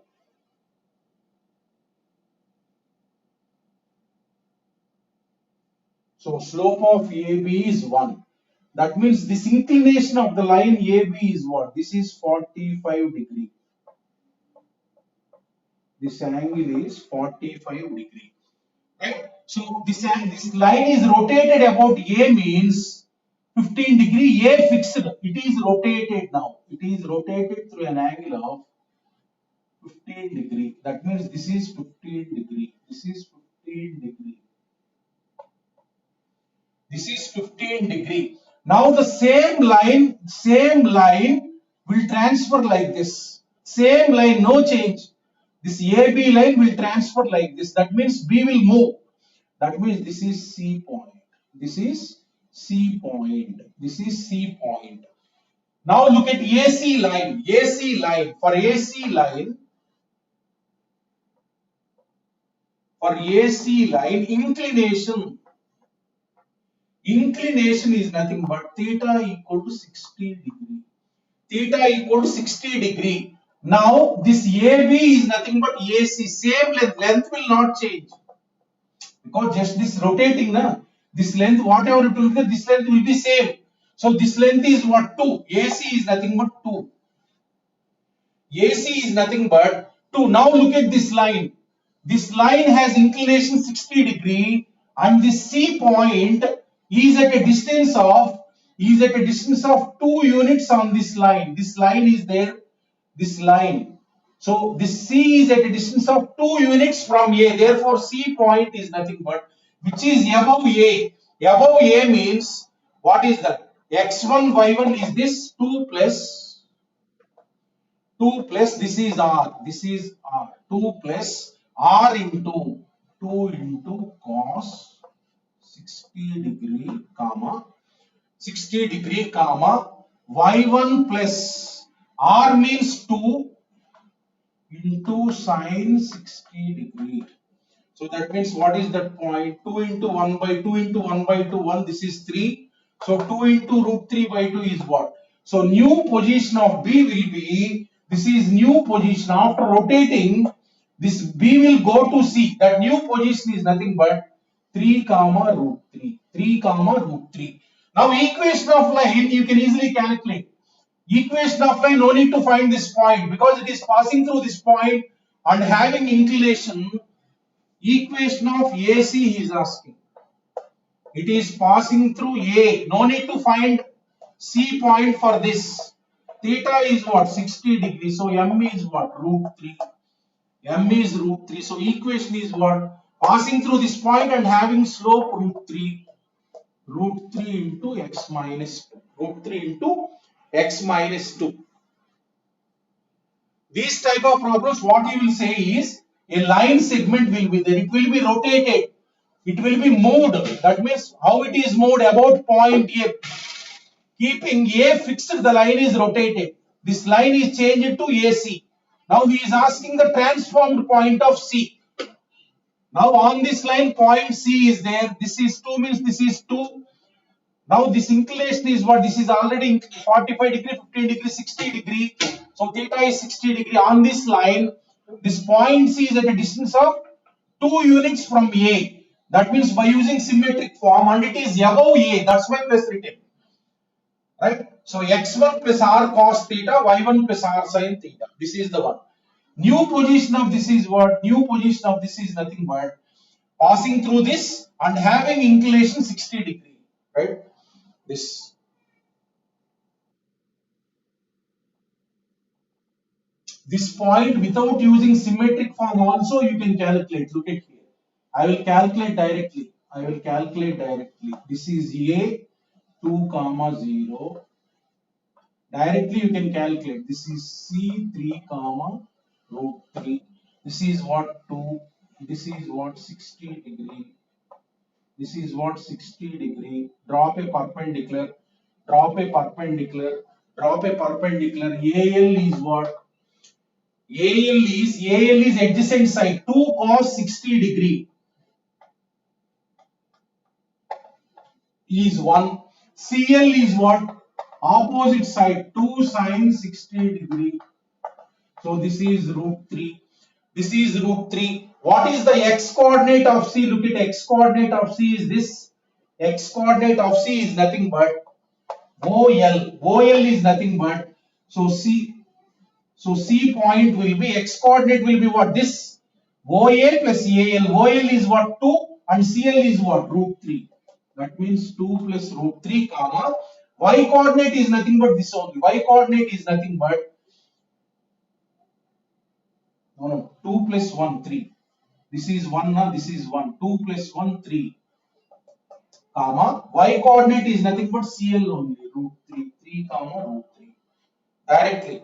So slope of AB is 1. That means this inclination of the line AB is what? This is 45 degree. This angle is 45 degree. Right? So this line is rotated about A means 15 degree. A fixed. It is rotated now. It is rotated through an angle of 15 degree. That means this is 15 degree. This is 15 degree. This is 15 degree. Now the same line will transfer like this. Same line, no change. This AB line will transfer like this. That means B will move. That means this is C point. This is C point. This is C point. Now look at AC line. AC line. For AC line, inclination is nothing but theta equal to 60 degree. Theta equal to 60 degree. Now this AB is nothing but AC. Same length will not change. Because just this rotating, this length, whatever it will be, this length will be same. So this length is what? 2. AC is nothing but 2. AC is nothing but 2. Now look at this line. This line has inclination 60 degree and this C point is at a distance of 2 units on this line. This line is there. This line. So this C is at a distance of 2 units from A. Therefore, C point is nothing but which is above A. Above A means what is that? X1, Y1 is this 2 plus this is R. This is R. 2 plus R into 2 into cos 60 degree comma Y1 plus R means 2 into sine 60 degree. So that means what is that point? 2 into 1 by 2 into 1 by 2, 1. This is 3. So 2 into root 3 by 2 is what? So new position of B will be, this is new position. After rotating, this B will go to C. That new position is nothing but 3 comma root 3. 3 comma root 3. Now equation of line you can easily calculate. Equation of line, no need to find this point because it is passing through this point and having inclination. Equation of AC he is asking. It is passing through A. No need to find C point for this. Theta is what? 60 degrees. So M is what? Root 3. M is root 3. So equation is what? Passing through this point and having slope root 3. Root 3 into x minus 2. Root 3 into x minus 2. These type of problems, what you will say is, a line segment will be there. It will be rotated. It will be moved. That means how it is moved about point A. Keeping A fixed, the line is rotated. This line is changed to AC. Now he is asking the transformed point of C. Now on this line, point C is there. This is 2 means this is 2. Now this inclination is what? This is already 45 degree, 15 degree, 60 degree. So theta is 60 degree. On this line, this point C is at a distance of 2 units from A. That means by using symmetric form, and it is above A. That's why plus written. Right? So x1 plus r cos theta, y1 plus r sin theta. This is the one. New position of this is what? New position of this is nothing but passing through this and having inclination 60 degree. Right? This point without using symmetric form also you can calculate. Look at here. I will calculate directly. This is A 2 comma 0. Directly you can calculate. This is C 3 comma root 3. This is what 2. This is what 60 degree. This is what 60 degree. Drop a perpendicular. AL is what? AL is adjacent side. 2 cos 60 degree is 1. CL is what? Opposite side. 2 sin 60 degree. So this is root 3. This is root 3. What is the x coordinate of C? Look at x coordinate of C is this. X coordinate of C is nothing but OL. OL is nothing but, so C point will be, x coordinate will be what? This OA plus AL. OL is what? 2 and CL is what? Root 3. That means 2 plus root 3 comma. Y coordinate is nothing but this only. Y coordinate is nothing but 2 plus 1 3. This is 1 now, this is 1. 2 plus 1 3 comma. Y coordinate is nothing but CL only. Root 3 3 comma root 3. Directly.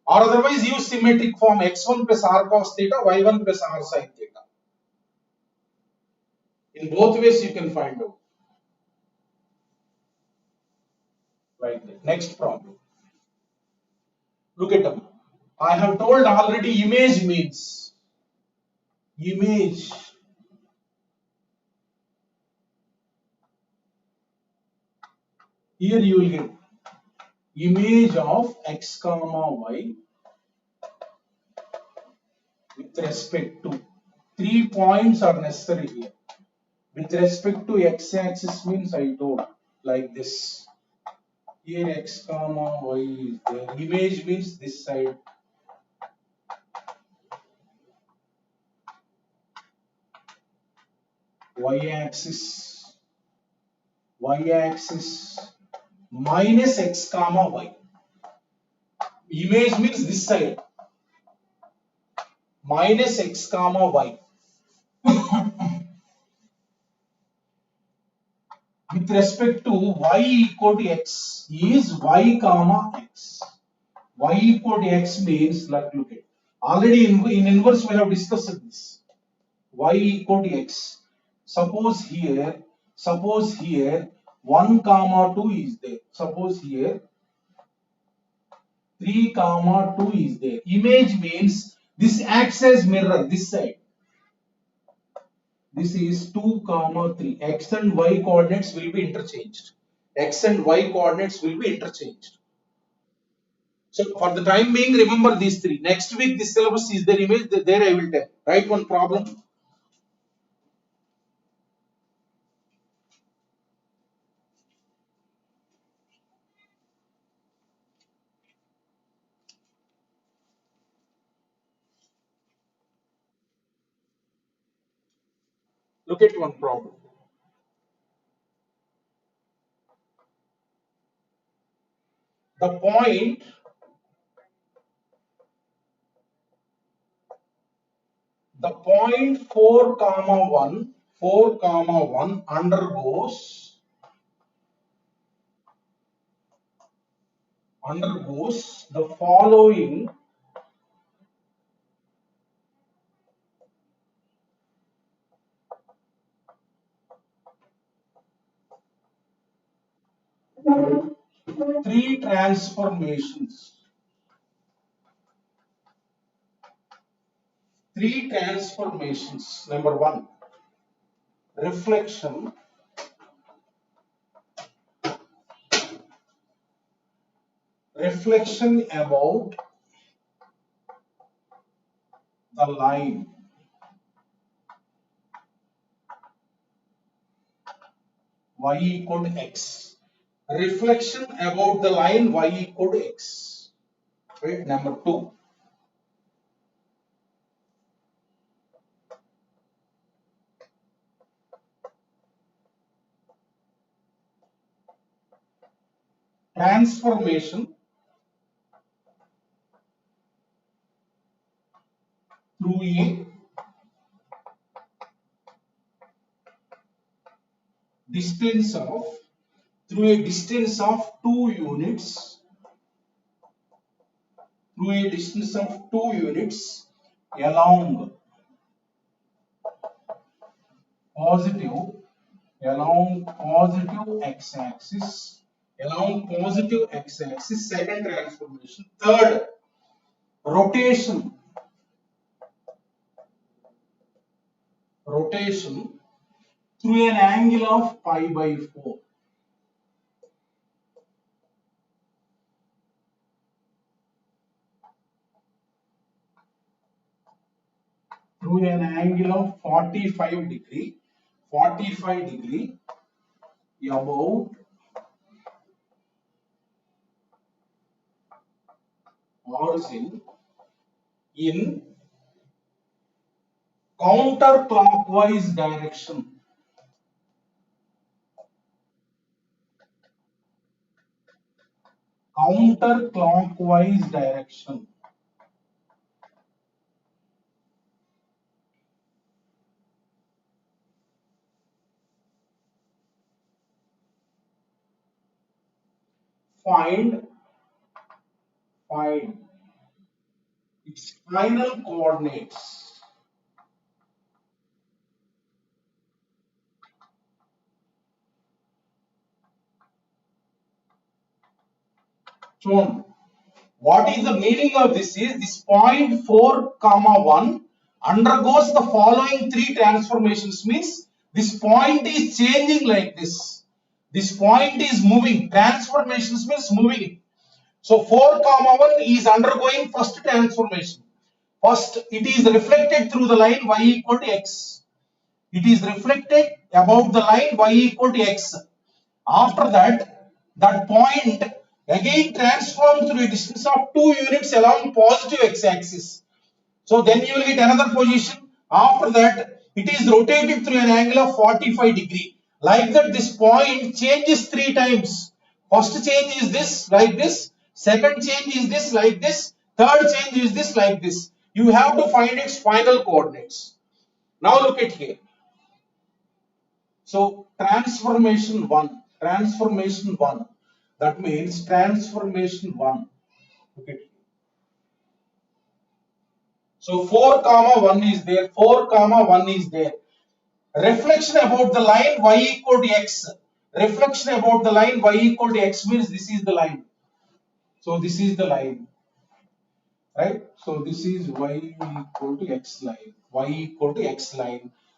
Or otherwise use symmetric form x1 plus r cos theta, y1 plus r sin theta. In both ways you can find out. Like that. Next problem. Look at them. I have told already image means. Image. Here you will get image of x comma y with respect to 3 points are necessary here. With respect to x axis means I told like this. Here x comma y is there. Image means this side. Y axis minus x comma y. Image means this side. Minus x comma y. With respect to y equal to x is y comma x. Y equal to x means, like, look at, already in inverse we have discussed this. Y equal to x. Suppose here 1 comma 2 is there. Suppose here 3 comma 2 is there. Image means this acts as mirror, this side. This is 2 comma 3. X and y coordinates will be interchanged. X and y coordinates will be interchanged. So for the time being, remember these three. Next week this syllabus is their image, there I will tell. Write one problem. Look at one problem. The point the point 4 comma 1 undergoes the following three transformations. Number one, reflection. Reflection about the line y equal to x. Reflection about the line y equal to x. Right? Number two, transformation through a distance of 2 units along positive x-axis. Second transformation. Third, rotation through an angle of pi by 4. Through an angle of 45 degree about origin in counterclockwise direction. Find its final coordinates. Shown. What is the meaning of this is this point 4 comma 1 undergoes the following three transformations, means this point is changing like this. This point is moving. Transformations means moving. So 4 comma 1 is undergoing first transformation. First, it is reflected through the line y equal to x. It is reflected about the line y equal to x. After that, that point again transforms through a distance of 2 units along positive x-axis. So then you will get another position. After that, it is rotated through an angle of 45 degree. Like that, this point changes 3 times. First change is this, like this. Second change is this, like this. Third change is this, like this. You have to find its final coordinates. Now look at here. So transformation 1. That means transformation 1. Okay. So 4 comma 1 is there. Reflection about the line y equal to x. Reflection about the line y equal to x means this is the line. So this is the line. Right? So this is y equal to x line.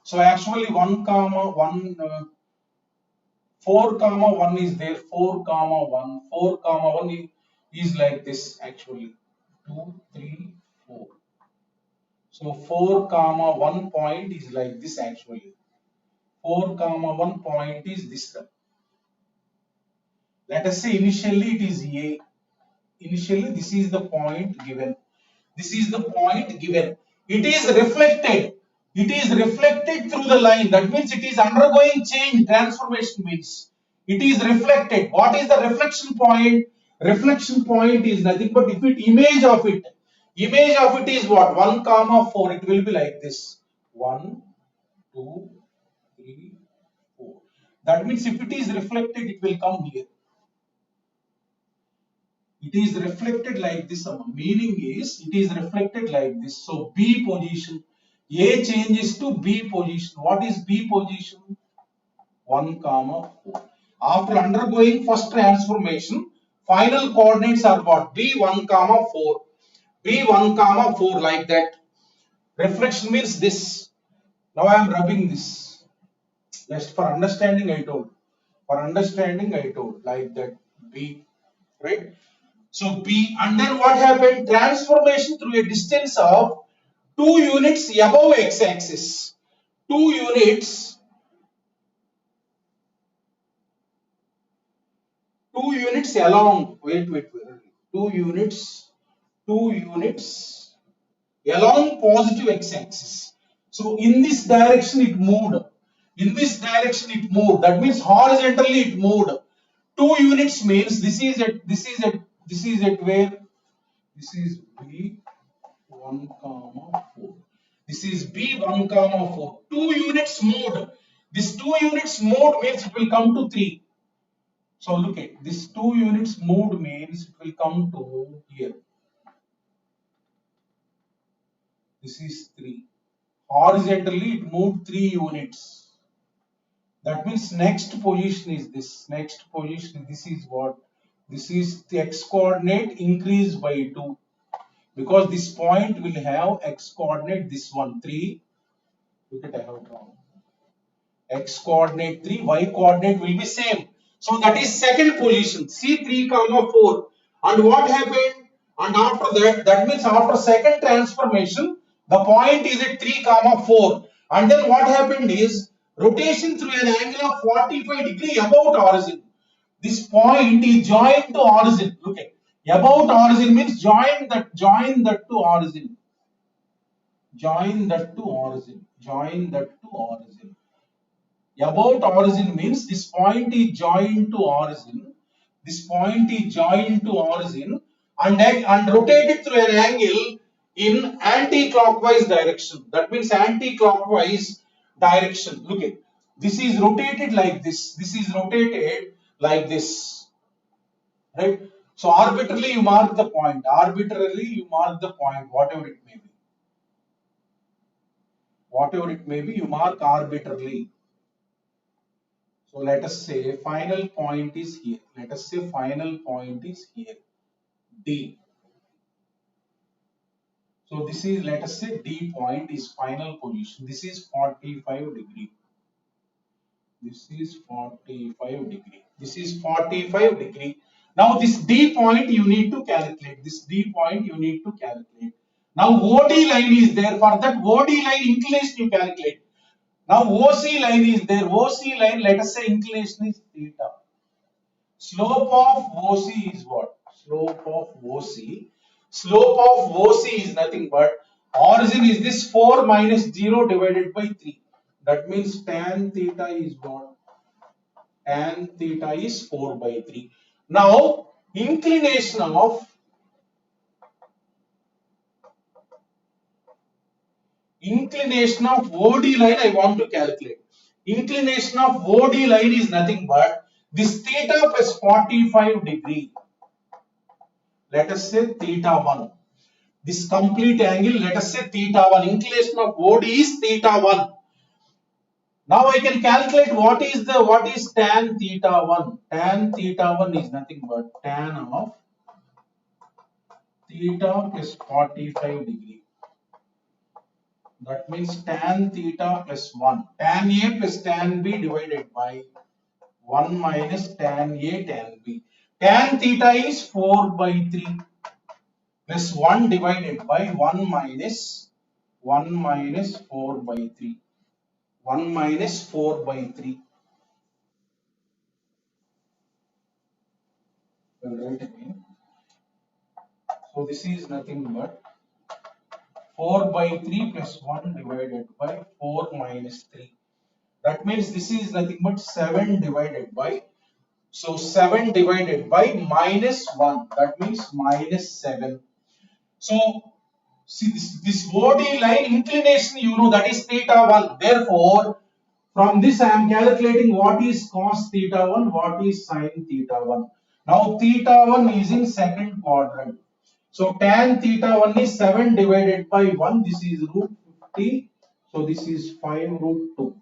So actually 1 comma 1 4 comma 1 is there. 4 comma 1 is like this actually. 2 3 4. So 4 comma 1 point is like this actually. 4 comma 1 point is this. Let us say initially it is A. Initially this is the point given. It is reflected It is reflected through the line. That means it is undergoing change. Transformation means it is reflected. What is the reflection point? Reflection point is nothing but if it image of it is what? 1 comma 4. It will be like this. 1, 2, 3, 4. That means if it is reflected, it will come here. It is reflected like this. Meaning is it is reflected like this. So B position, A changes to B position. What is B position? 1 comma 4. After undergoing first transformation, final coordinates are what? B 1 comma 4. B 1 comma 4 like that. Reflection means this. Now I am rubbing this. Just for understanding I told. For understanding I told like that. B, right? So B, and then what happened? Transformation through a distance of 2 units above x-axis. 2 units, 2 units along. Wait. 2 units, 2 units along positive x-axis. So in this direction it moved. In this direction it moved. That means horizontally it moved. 2 units means this is at where? This is B 1 comma 4. This is B 1 comma 4. 2 units moved. This 2 units moved means it will come to 3. So look at this 2 units moved means it will come to here. This is 3. Horizontally it moved 3 units. That means next position is this. Next position, this is what? This is the x coordinate increased by 2. Because this point will have x coordinate, this one 3. Look at I have drawn. X coordinate 3, y coordinate will be same. So that is second position, C3 comma 4. And what happened? And after that, that means after second transformation, the point is at 3 comma 4. And then what happened is rotation through an angle of 45 degree about origin. This point is joined to origin. Look at about origin means join that to origin. Join that to origin. Join that to origin. About origin means this point is joined to origin. This point is joined to origin and rotated through an angle in anti-clockwise direction. That means anti-clockwise direction. Look at this is rotated like this. This is rotated like this. Right? So arbitrarily you mark the point. Arbitrarily you mark the point, whatever it may be. Whatever it may be, you mark arbitrarily. So let us say final point is here. Let us say final point is here, D. So this is, let us say D point is final position. This is 45 degree. This is 45 degree. This is 45 degree. Now this D point you need to calculate. This D point you need to calculate. Now OD line is there. For that OD line inclination you calculate. Now OC line is there. OC line, let us say inclination is theta. Slope of OC is what? Slope of OC. Slope of OC is nothing but origin is this 4 minus 0 divided by 3. That means tan theta is what? Tan theta is 4 by 3. Now inclination of OD line I want to calculate. Inclination of OD line is nothing but this theta plus 45 degree. Let us say theta 1. This complete angle, let us say theta 1. Inclination of OD is theta 1. Now I can calculate what is tan theta 1. Tan theta 1 is nothing but tan of theta plus 45 degree. That means tan theta plus 1. Tan A plus tan B divided by 1 minus tan A tan B. Tan theta is 4 by 3 plus 1 divided by 1 minus 4 by 3. 1 minus 4 by 3. I'll write again. So this is nothing but 4 by 3 plus 1 divided by 4 minus 3. That means this is nothing but 7 divided by, so 7 divided by minus 1. That means minus 7. So see this OD line inclination, you know, that is theta 1. Therefore, from this I am calculating what is cos theta 1, what is sin theta 1. Now theta 1 is in second quadrant. So tan theta 1 is 7 divided by 1. This is root 50. So this is 5 root 2.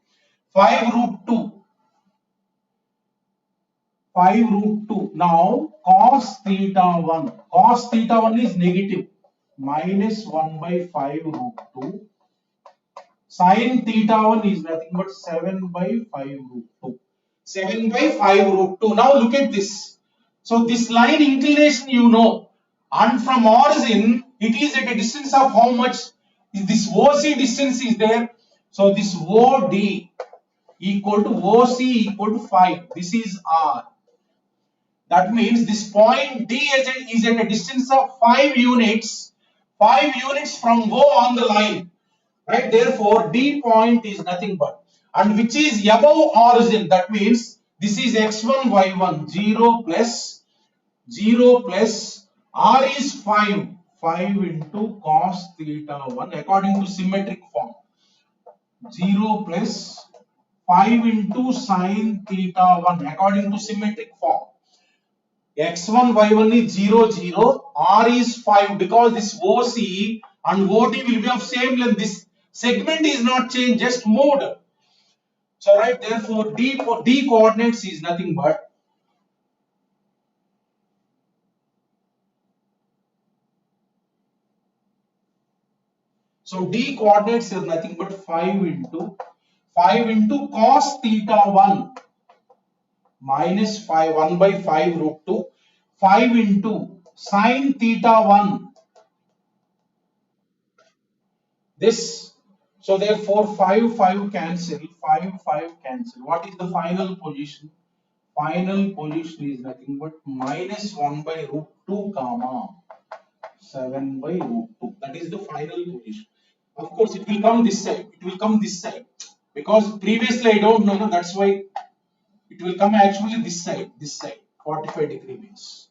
5 root 2. 5 root 2. Now cos theta 1. Cos theta 1 is negative. Minus 1 by 5 root 2. Sin theta 1 is nothing but 7 by 5 root 2. 7 by 5 root 2. Now look at this. So this line inclination you know. And from origin, it is at a distance of how much? This OC distance is there. So this OD equal to OC equal to 5. This is R. That means this point D is at a distance of 5 units. 5 units from O on the line. Right? Therefore, D point is nothing but, and which is above origin. That means this is x1, y1, 0 plus R is 5. 5 into cos theta 1 according to symmetric form. 0 plus 5 into sin theta 1 according to symmetric form. X1, Y1 is 0, 0. R is 5 because this OC and OD will be of same length. This segment is not changed, just moved. So, right, therefore, D coordinates is nothing but D coordinates is nothing but 5 into cos theta 1 minus 5, 1 by 5 root 2, 5 into sin theta 1. This, so therefore 5, 5 cancel, 5, 5 cancel. What is the final position? Final position is nothing but minus 1 by root 2 comma 7 by root 2. That is the final position. Of course, it will come this side. It will come this side. Because previously I don't know, that's why it will come actually this side, 45 degree means.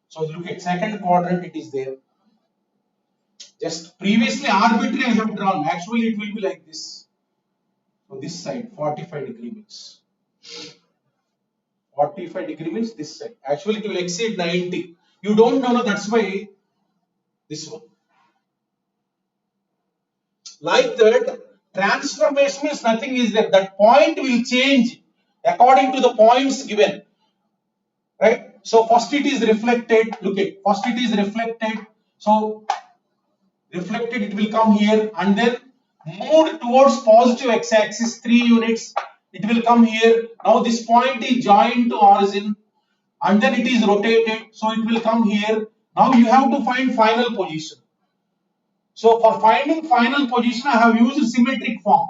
So look at second quadrant, it is there. Just previously arbitrary I have drawn. Actually it will be like this. So this side 45 degree means. 45 degree means this side. Actually it will exceed 90. You don't know, that's why this one. Like that, transformation means nothing is there. That point will change according to the points given. Right? So first it is reflected. Look at, first it is reflected. So reflected, it will come here and then moved towards positive x-axis 3 units. It will come here. Now this point is joined to origin and then it is rotated. So it will come here. Now you have to find final position. So for finding final position, I have used symmetric form.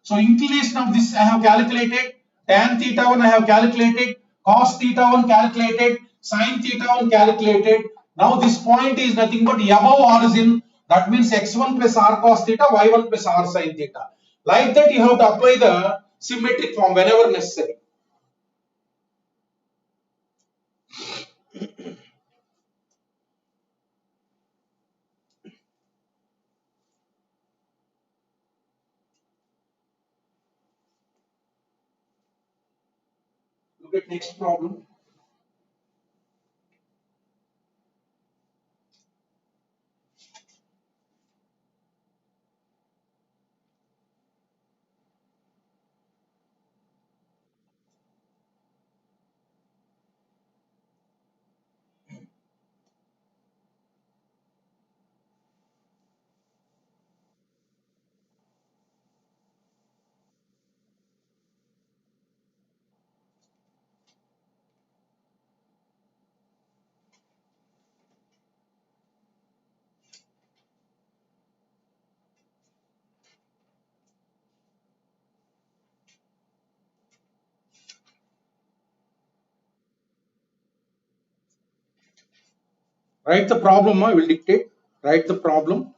So inclination of this I have calculated, tan theta 1 I have calculated, cos theta 1 calculated, sin theta 1 calculated. Now this point is nothing but above origin. That means x1 plus r cos theta, y1 plus r sin theta. Like that you have to apply the symmetric form whenever necessary. Look at next problem. Write the problem, I will dictate. Write the problem.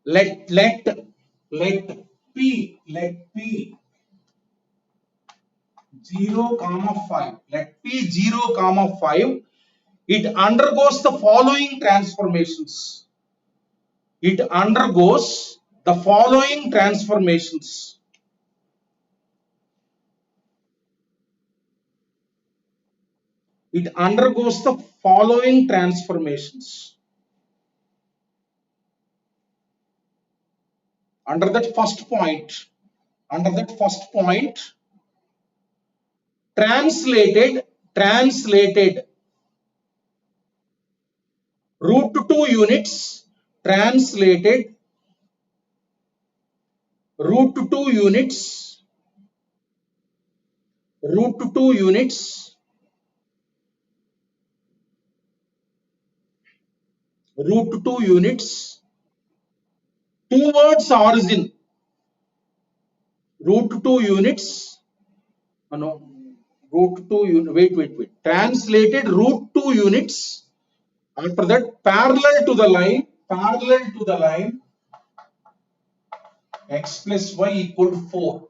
let p 0 comma 5, let p 0 comma 5, it undergoes the following transformations. It undergoes the following transformations. It undergoes the following transformations. Under that first point, translated root 2 units, translated root 2 units, root 2 units, root 2 units towards origin, root 2 units, no, root 2 unit, wait, translated root 2 units, after that parallel to the line, x plus y equal to 4,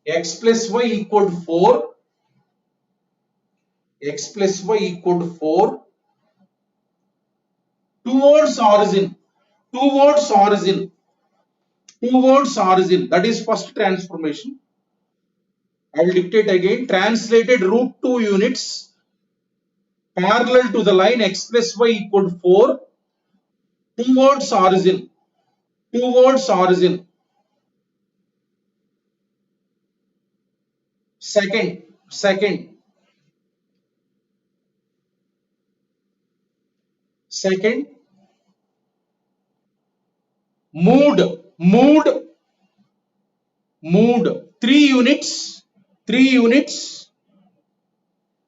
x plus y equal to 4, x plus y equal to 4, towards origin, that is first transformation. I will dictate again, translated root 2 units parallel to the line x plus y equal to 4 towards origin, second mood 3 units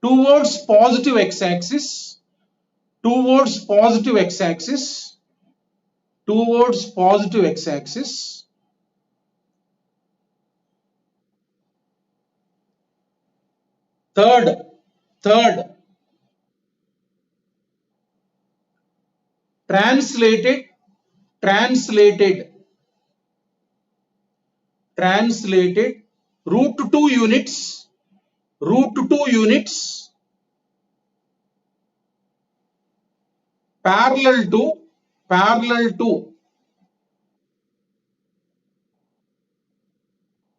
towards positive x-axis, third translated root 2 units parallel to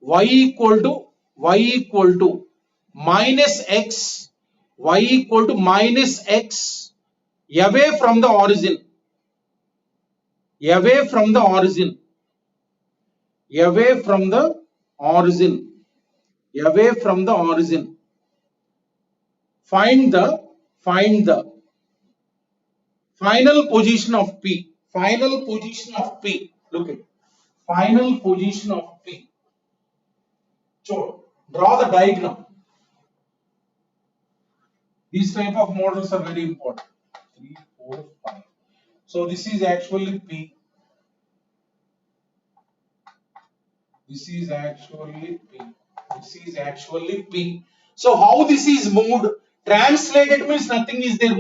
y equal to minus x, y equal to minus x, away from the origin, find the final position of p, look at final position of p. So draw the diagram. These type of models are very important. 3, 4, 5. So this is actually p. This is actually p. So how this is moved? Translated means nothing is there.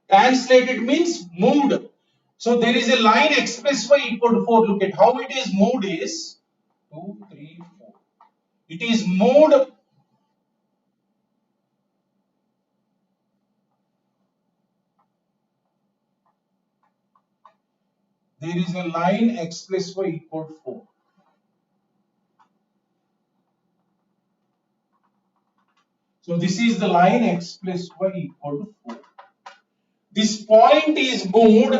Translated means moved. So there is a line x plus y equal to 4. Look at how it is moved is 2, 3, 4. It is moved. There is a line x plus y equal to 4. So this is the line x plus y equal to 4. This point is moved,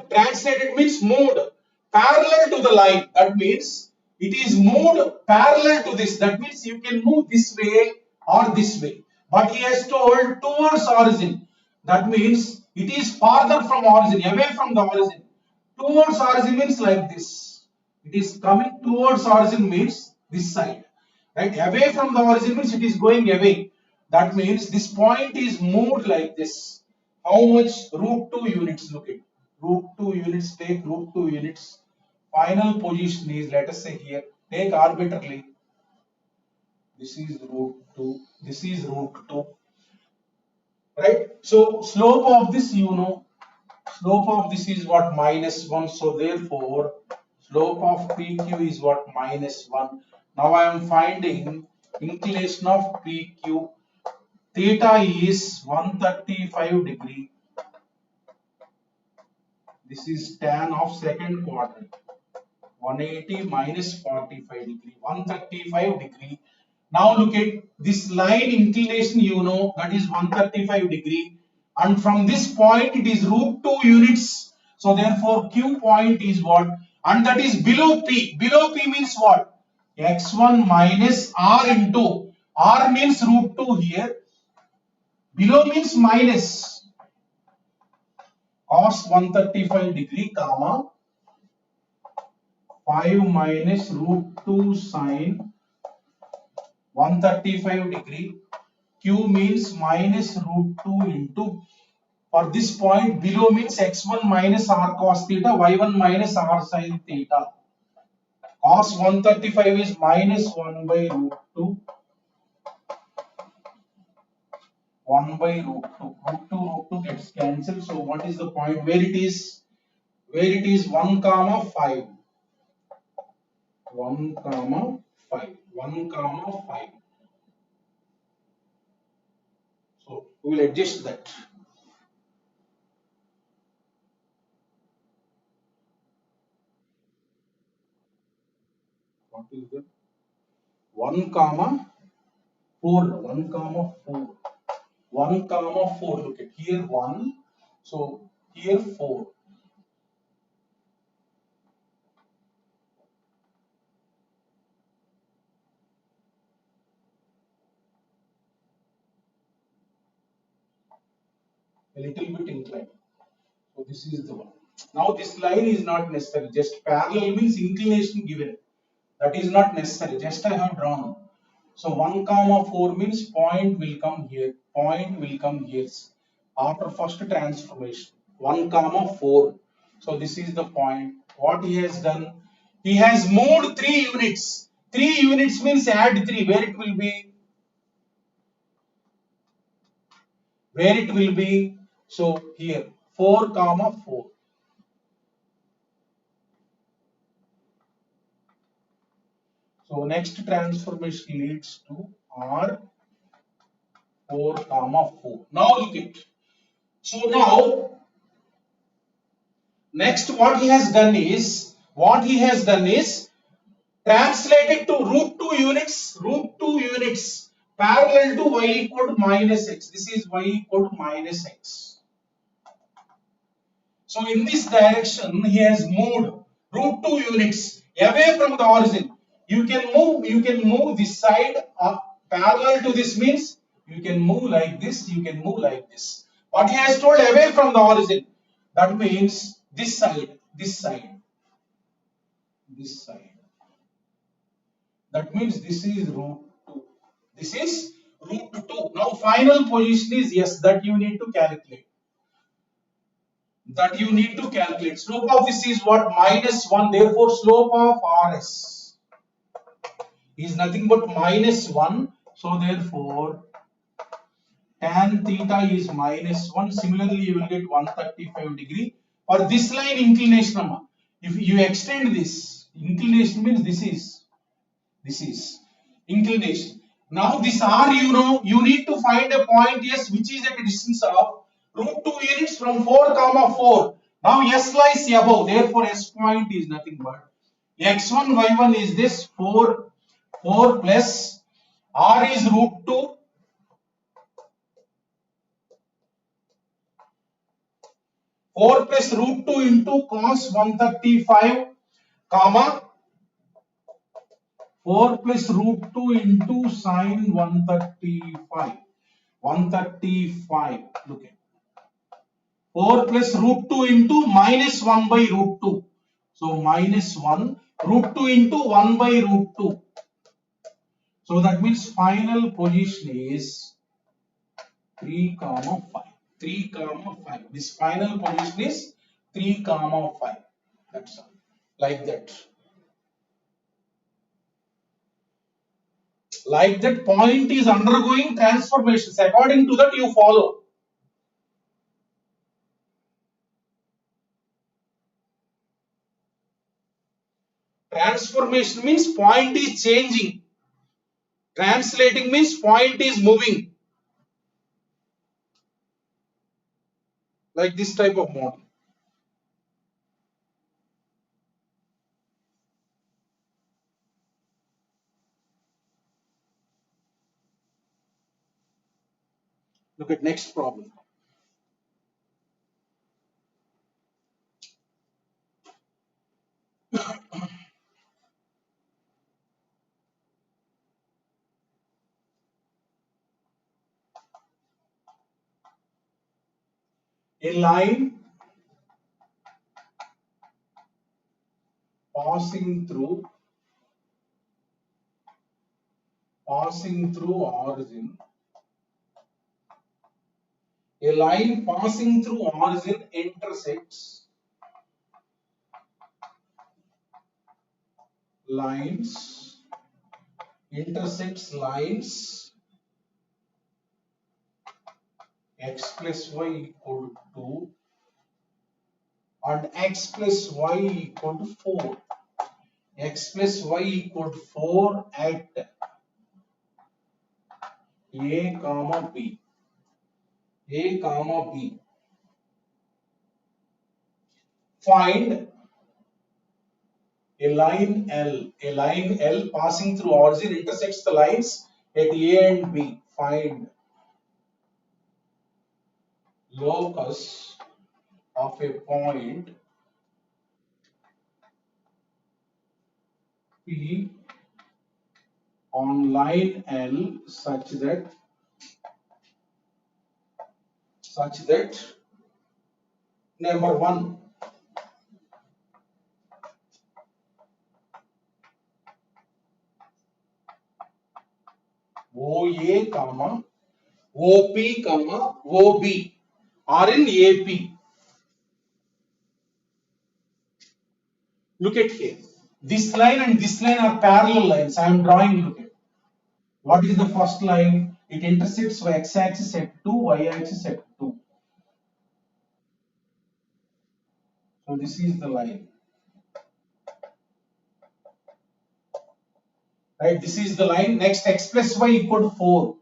translated means moved parallel to the line. That means it is moved parallel to this. That means you can move this way or this way. But he has told towards origin. That means it is farther from origin, away from the origin. Towards origin means like this. It is coming towards origin means this side. Right? Away from the origin means it is going away. That means this point is moved like this. How much? Root 2 units. Look at root 2 units. Take root 2 units. Final position is, let us say here, take arbitrarily. This is root 2. This is root 2. right? So slope of this, slope of this is what, -1. So therefore, slope of PQ is what, -1. Now I am finding inclination of PQ. Theta is 135 degree. This is tan of second quadrant. 180 minus 45 degree, 135 degree. Now look at this line inclination, that is 135 degree, and from this point it is √2 units. So therefore Q point is what? And that is below P. Below P means what? X1 minus R into R means √2 here. Below means minus cos 135 degree, comma 5 minus √2 sine 135 degree. Q means minus √2 into, for this point below means x1 minus r cos theta, y1 minus r sin theta. Cos 135 is minus 1 by √2. 1 by √2. √2 gets cancelled. So what is the point where it is? Where it is 1 comma 5. 1 comma 5. 1 comma 5. So we will adjust that. What is that? 1 comma 4. 1 comma 4. 1 comma 4. Look at here 1. So here 4. A little bit inclined. So this is the one. Now this line is not necessary. Just parallel means inclination given. That is not necessary. Just I have drawn. So 1 comma 4 means point will come here. Point will come here. After first transformation. 1 comma 4. So this is the point. What he has done? He has moved 3 units. 3 units means add 3. Where it will be? Where it will be? So here 4 comma 4. So next transformation leads to R 4 comma 4. Now look at. So now next what he has done is translated to √2 units parallel to y equal to minus x. This is y equal to minus x. So in this direction he has moved √2 units away from the origin. You can move this side parallel to this means you can move like this, you can move like this. But he has told away from the origin. That means this side, this side, this side. That means this is √2. This is √2. Now final position is yes, that you need to calculate. Slope of this is what? -1. Therefore, slope of RS is nothing but -1. So therefore, tan theta is -1. Similarly, you will get 135 degree. For this line inclination, if you extend this, inclination means this is inclination. Now this R, you need to find a point S which is at a distance of √2 units from 4 comma 4. Now S lies above, therefore S point is nothing but x1 y1 is this 4 plus R is √2. 4 plus √2 into cos 135, comma 4 plus √2 into sin 135. 135. Look at 4 plus √2 into -1 by √2. So -1 √2 into 1 by √2. So that means final position is 3 comma 5. 3 comma 5. This final position is 3 comma 5. That's all. Like that. Like that, point is undergoing transformations. According to that, you follow. Transformation means point is changing. Translating means point is moving. Like this type of model. Look at next problem. A line passing through origin. A line passing through origin intersects lines x plus y equal to 2 and x plus y equal to 4. X plus y equal to 4 at A comma B. A comma B. Find a line L passing through origin intersects the lines at A and B. Find locus of a point P on line L such that number 1, OA comma OP comma OB are in AP. Look at here. This line and this line are parallel lines. I am drawing. Look at. What is the first line? It intersects x-axis at 2, y-axis at 2. So this is the line. Right? This is the line. Next, x plus y equal to 4.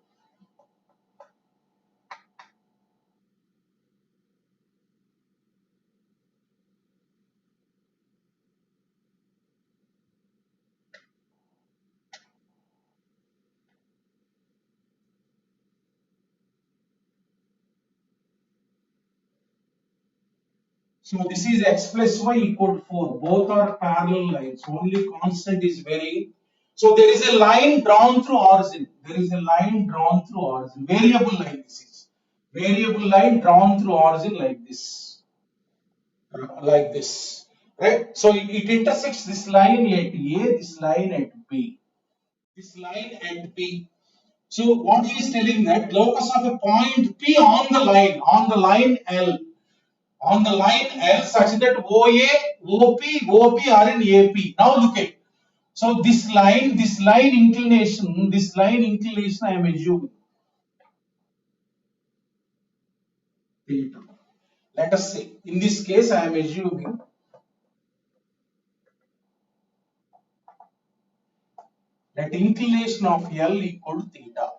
So this is x plus y equal to 4. Both are parallel lines. Only constant is varying. So there is a line drawn through origin. Variable line this is. Variable line drawn through origin like this. Right? So it intersects this line at A, this line at B. So what he is telling that locus of a point P on the line L such that OA, OP, OB are in AP. Now look at. So this line inclination I am assuming theta. Let us say in this case I am assuming that inclination of L equal to theta.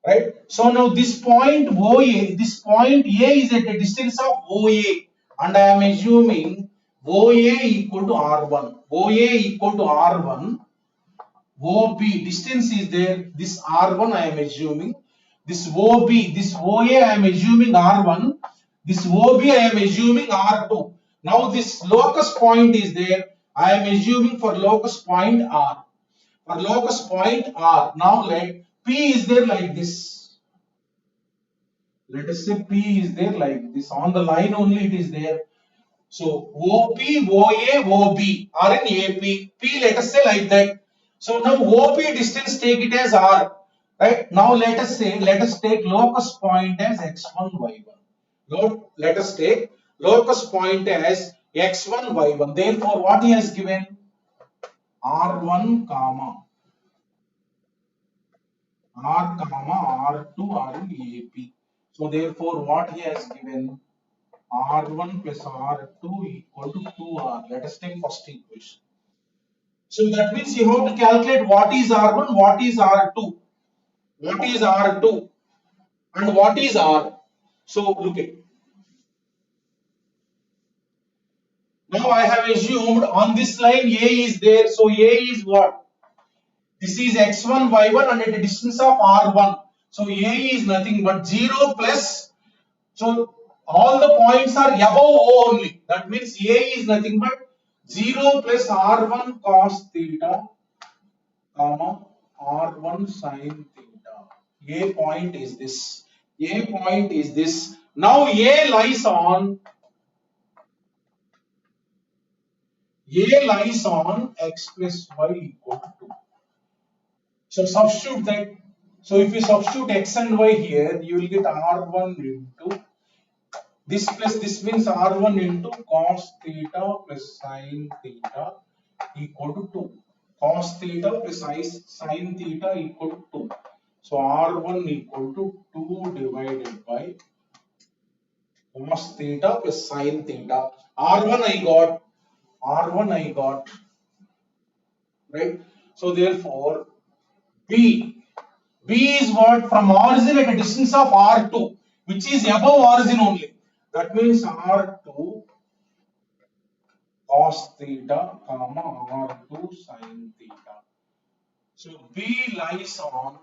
Right? So now this point OA, this point A is at a distance of OA, and I am assuming OA equal to R1. OA equal to R1. OB distance is there. This R1 I am assuming. This OB, this OA I am assuming R1. This OB I am assuming R2. Now this locus point is there. I am assuming for locus point R. For locus point R. Now let P is there like this. Let us say P is there like this. On the line only it is there. So OP, OA, OB are in AP. P let us say like that. So now OP distance take it as R. Right? Now let us take locus point as x1, y1. Let us take locus point as x1, y1. Therefore, what he has given? R1 comma R2 are in AP. So therefore, what he has given? R1 plus R2 equal to 2R. Let us take first equation. So that means you have to calculate what is R1, what is R2, what is R2, and what is R. So look at. Now I have assumed on this line A is there. So A is what? This is x1, y1 and at a distance of r1. So A is nothing but 0 plus. So all the points are above O only. That means A is nothing but 0 plus r1 cos theta, comma r1 sin theta. A point is this. A point is this. Now A lies on x plus y equal to 2. So substitute that. So if you substitute x and y here, you will get r1 into this plus this means r1 into cos theta plus sin theta equal to 2. Cos theta plus sin theta equal to 2. So r1 equal to 2 divided by cos theta plus sin theta. R1 I got, right? So therefore B is what? From origin at a distance of R2, which is above origin only. That means R2 cos theta, comma R2 sin theta. So B lies on.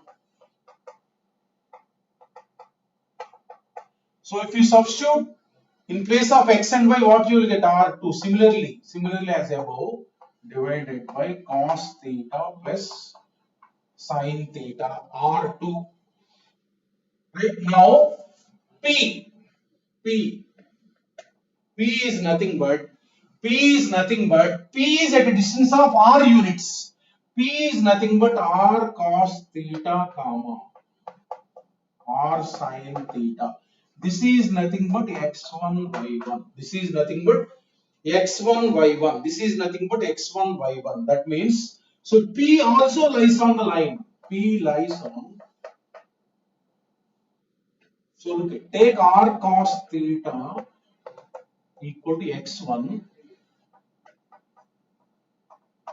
So if you substitute in place of x and y, what you will get? R2. Similarly as above, divided by cos theta plus sin theta, R2. Right now, P is nothing but P is at a distance of R units. P is nothing but R cos theta, comma R sin theta. This is nothing but x1 y1. This is nothing but x1 y1. This is nothing but x1 y1. That means, so P also lies on the line. P lies on. So look at, take R cos theta equal to x1.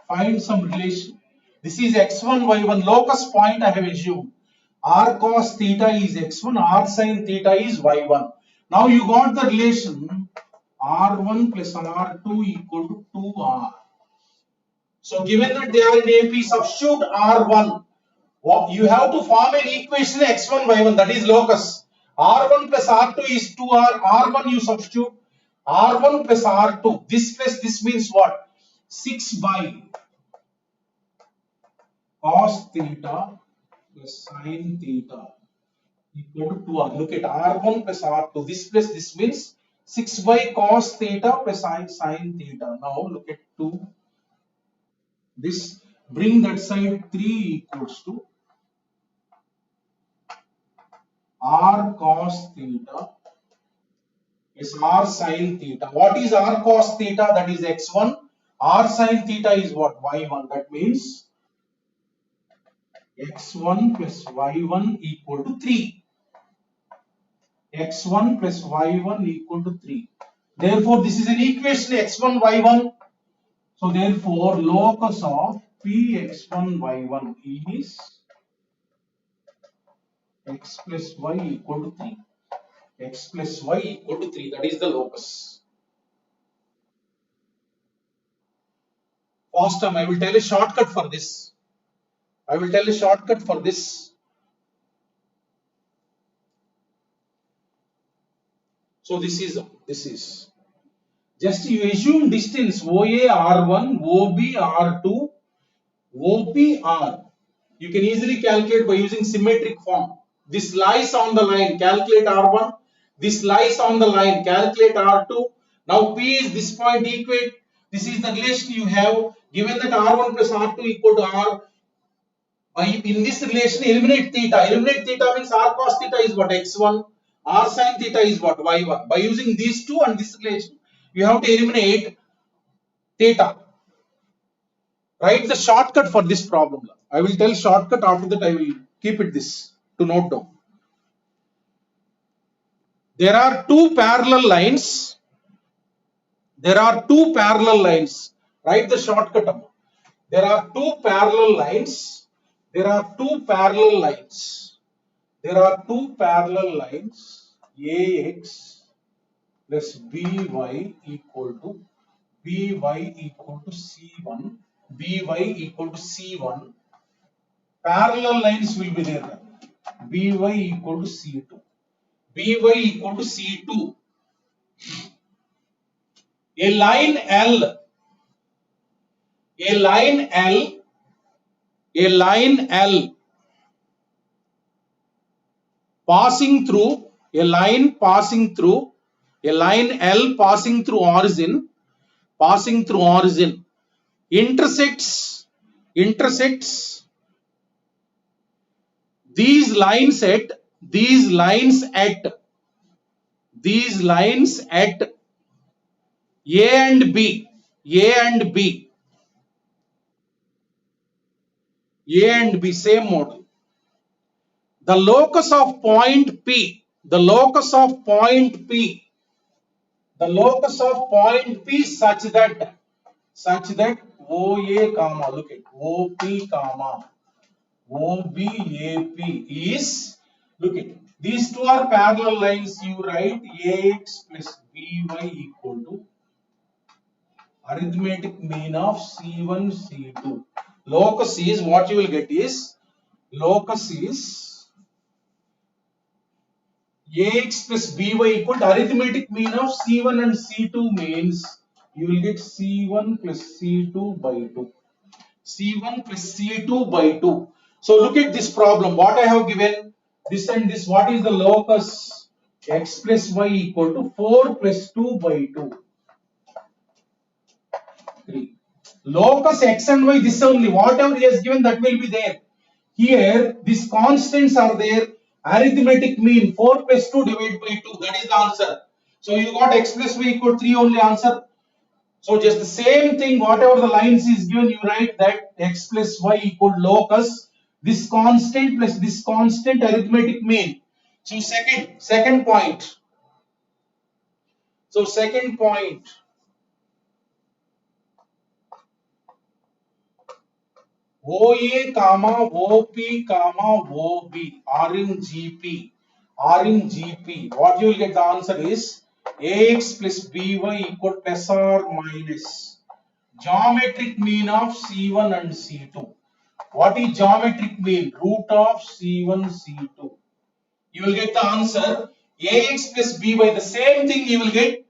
Find some relation. This is x1 y1 locus point I have assumed. R cos theta is x1, R sin theta is y1. Now you got the relation R1 plus R2 equal to 2R. So given that they are in AP, substitute R1. You have to form an equation x1 y1, that is locus. R1 plus R2 is 2R. R1 you substitute. R1 plus R2. This plus this means what? 6 by cos theta plus sin theta equal to 2R. Look at R1 plus R2. This plus this means 6 by cos theta plus sin theta. Now look at 2. This, bring that side, 3 equals to R cos theta is R sin theta. What is R cos theta? That is x1. R sin theta is what? Y1. That means x1 plus y1 equal to 3. x1 plus y1 equal to 3. Therefore, this is an equation x1 y1. So therefore, locus of P x1 y1 is x plus y equal to 3. X plus y equal to 3. That is the locus. First time I will tell a shortcut for this. So this is just you assume distance OA R1, OB R2, OP R. You can easily calculate by using symmetric form. This lies on the line, calculate R1. This lies on the line, calculate R2. Now P is this point equate. This is the relation you have. Given that R1 plus R2 equal to R, in this relation eliminate theta. Eliminate theta means R cos theta is what? X1. R sin theta is what? Y1. By using these two and this relation, you have to eliminate theta. Write the shortcut for this problem. I will tell shortcut, after that I will keep it this to note down. There are two parallel lines. Write the shortcut. There are two parallel lines. There are two parallel lines. There are two parallel lines. AX plus BY equal to C1. BY equal to C1. Parallel lines will be there. BY equal to C2. BY equal to C2. A line L passing through a line passing through L passing through origin intersects these lines at A and B same model. The locus of point P such that OA comma, look at OP comma OBAP is, look at these two are parallel lines. You write AX plus BY equal to arithmetic mean of C1 C2. Locus is, what you will get is, locus is AX plus BY equal to arithmetic mean of C1 and C2 means you will get C1 plus C2 by 2. C1 plus C2 by 2. So look at this problem. What I have given, this and this, what is the locus? X plus Y equal to 4 plus 2 by 2. 3. Locus X and Y, this only. Whatever he has given, that will be there. Here, these constants are there. Arithmetic mean 4 plus 2 divided by 2. That is the answer. So you got X plus Y equal to 3 only answer. So just the same thing, whatever the lines is given, you write that X plus Y equal locus, this constant plus this constant arithmetic mean. So second point. So second point. OA comma OP comma OB are in GP. What you will get the answer is AX plus BY equal to plus or minus geometric mean of C1 and C2. What is geometric mean? Root of C1 C2. You will get the answer AX plus BY. The same thing you will get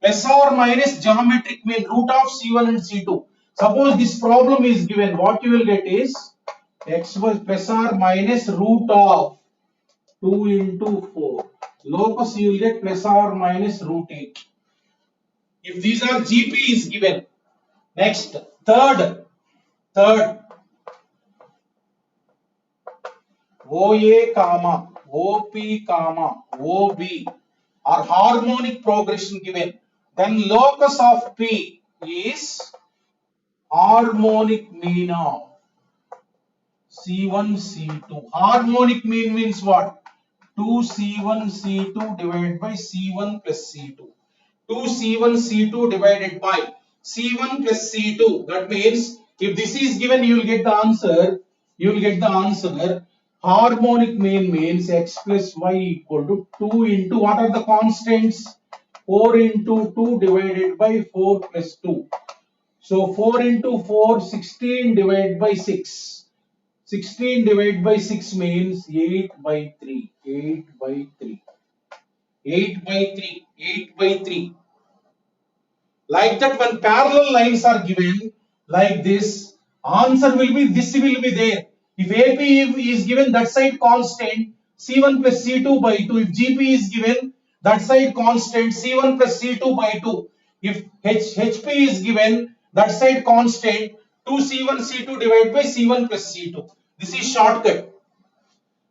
plus or minus geometric mean root of C1 and C2. Suppose this problem is given, what you will get is X was plus or minus root of 2 into 4. Locus you will get plus or minus root 8. If these are GP is given. Next, third. OA comma OP comma OB are harmonic progression given. Then locus of P is harmonic mean of C1 C2. Harmonic mean means what? 2C1 C2 divided by C1 plus C2. 2C1 C2 divided by C1 plus C2. That means if this is given, you will get the answer. Harmonic mean means X plus Y equal to 2 into what are the constants? 4 into 2 divided by 4 plus 2. So 4 into 4, 16 divided by 6. 16 divided by 6 means 8 by 3. 8 by 3. Like that, when parallel lines are given like this, answer will be, this will be there. If AP is given, that side constant C1 plus C2 by 2. If GP is given, that side constant C1 plus C2 by 2. If HP is given, that side constant 2C1 C2 divided by C1 plus C2. This is shortcut.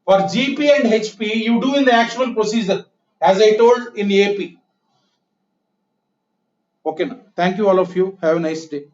For GP and HP, you do in the actual procedure as I told in AP. Okay, now. Thank you all of you. Have a nice day.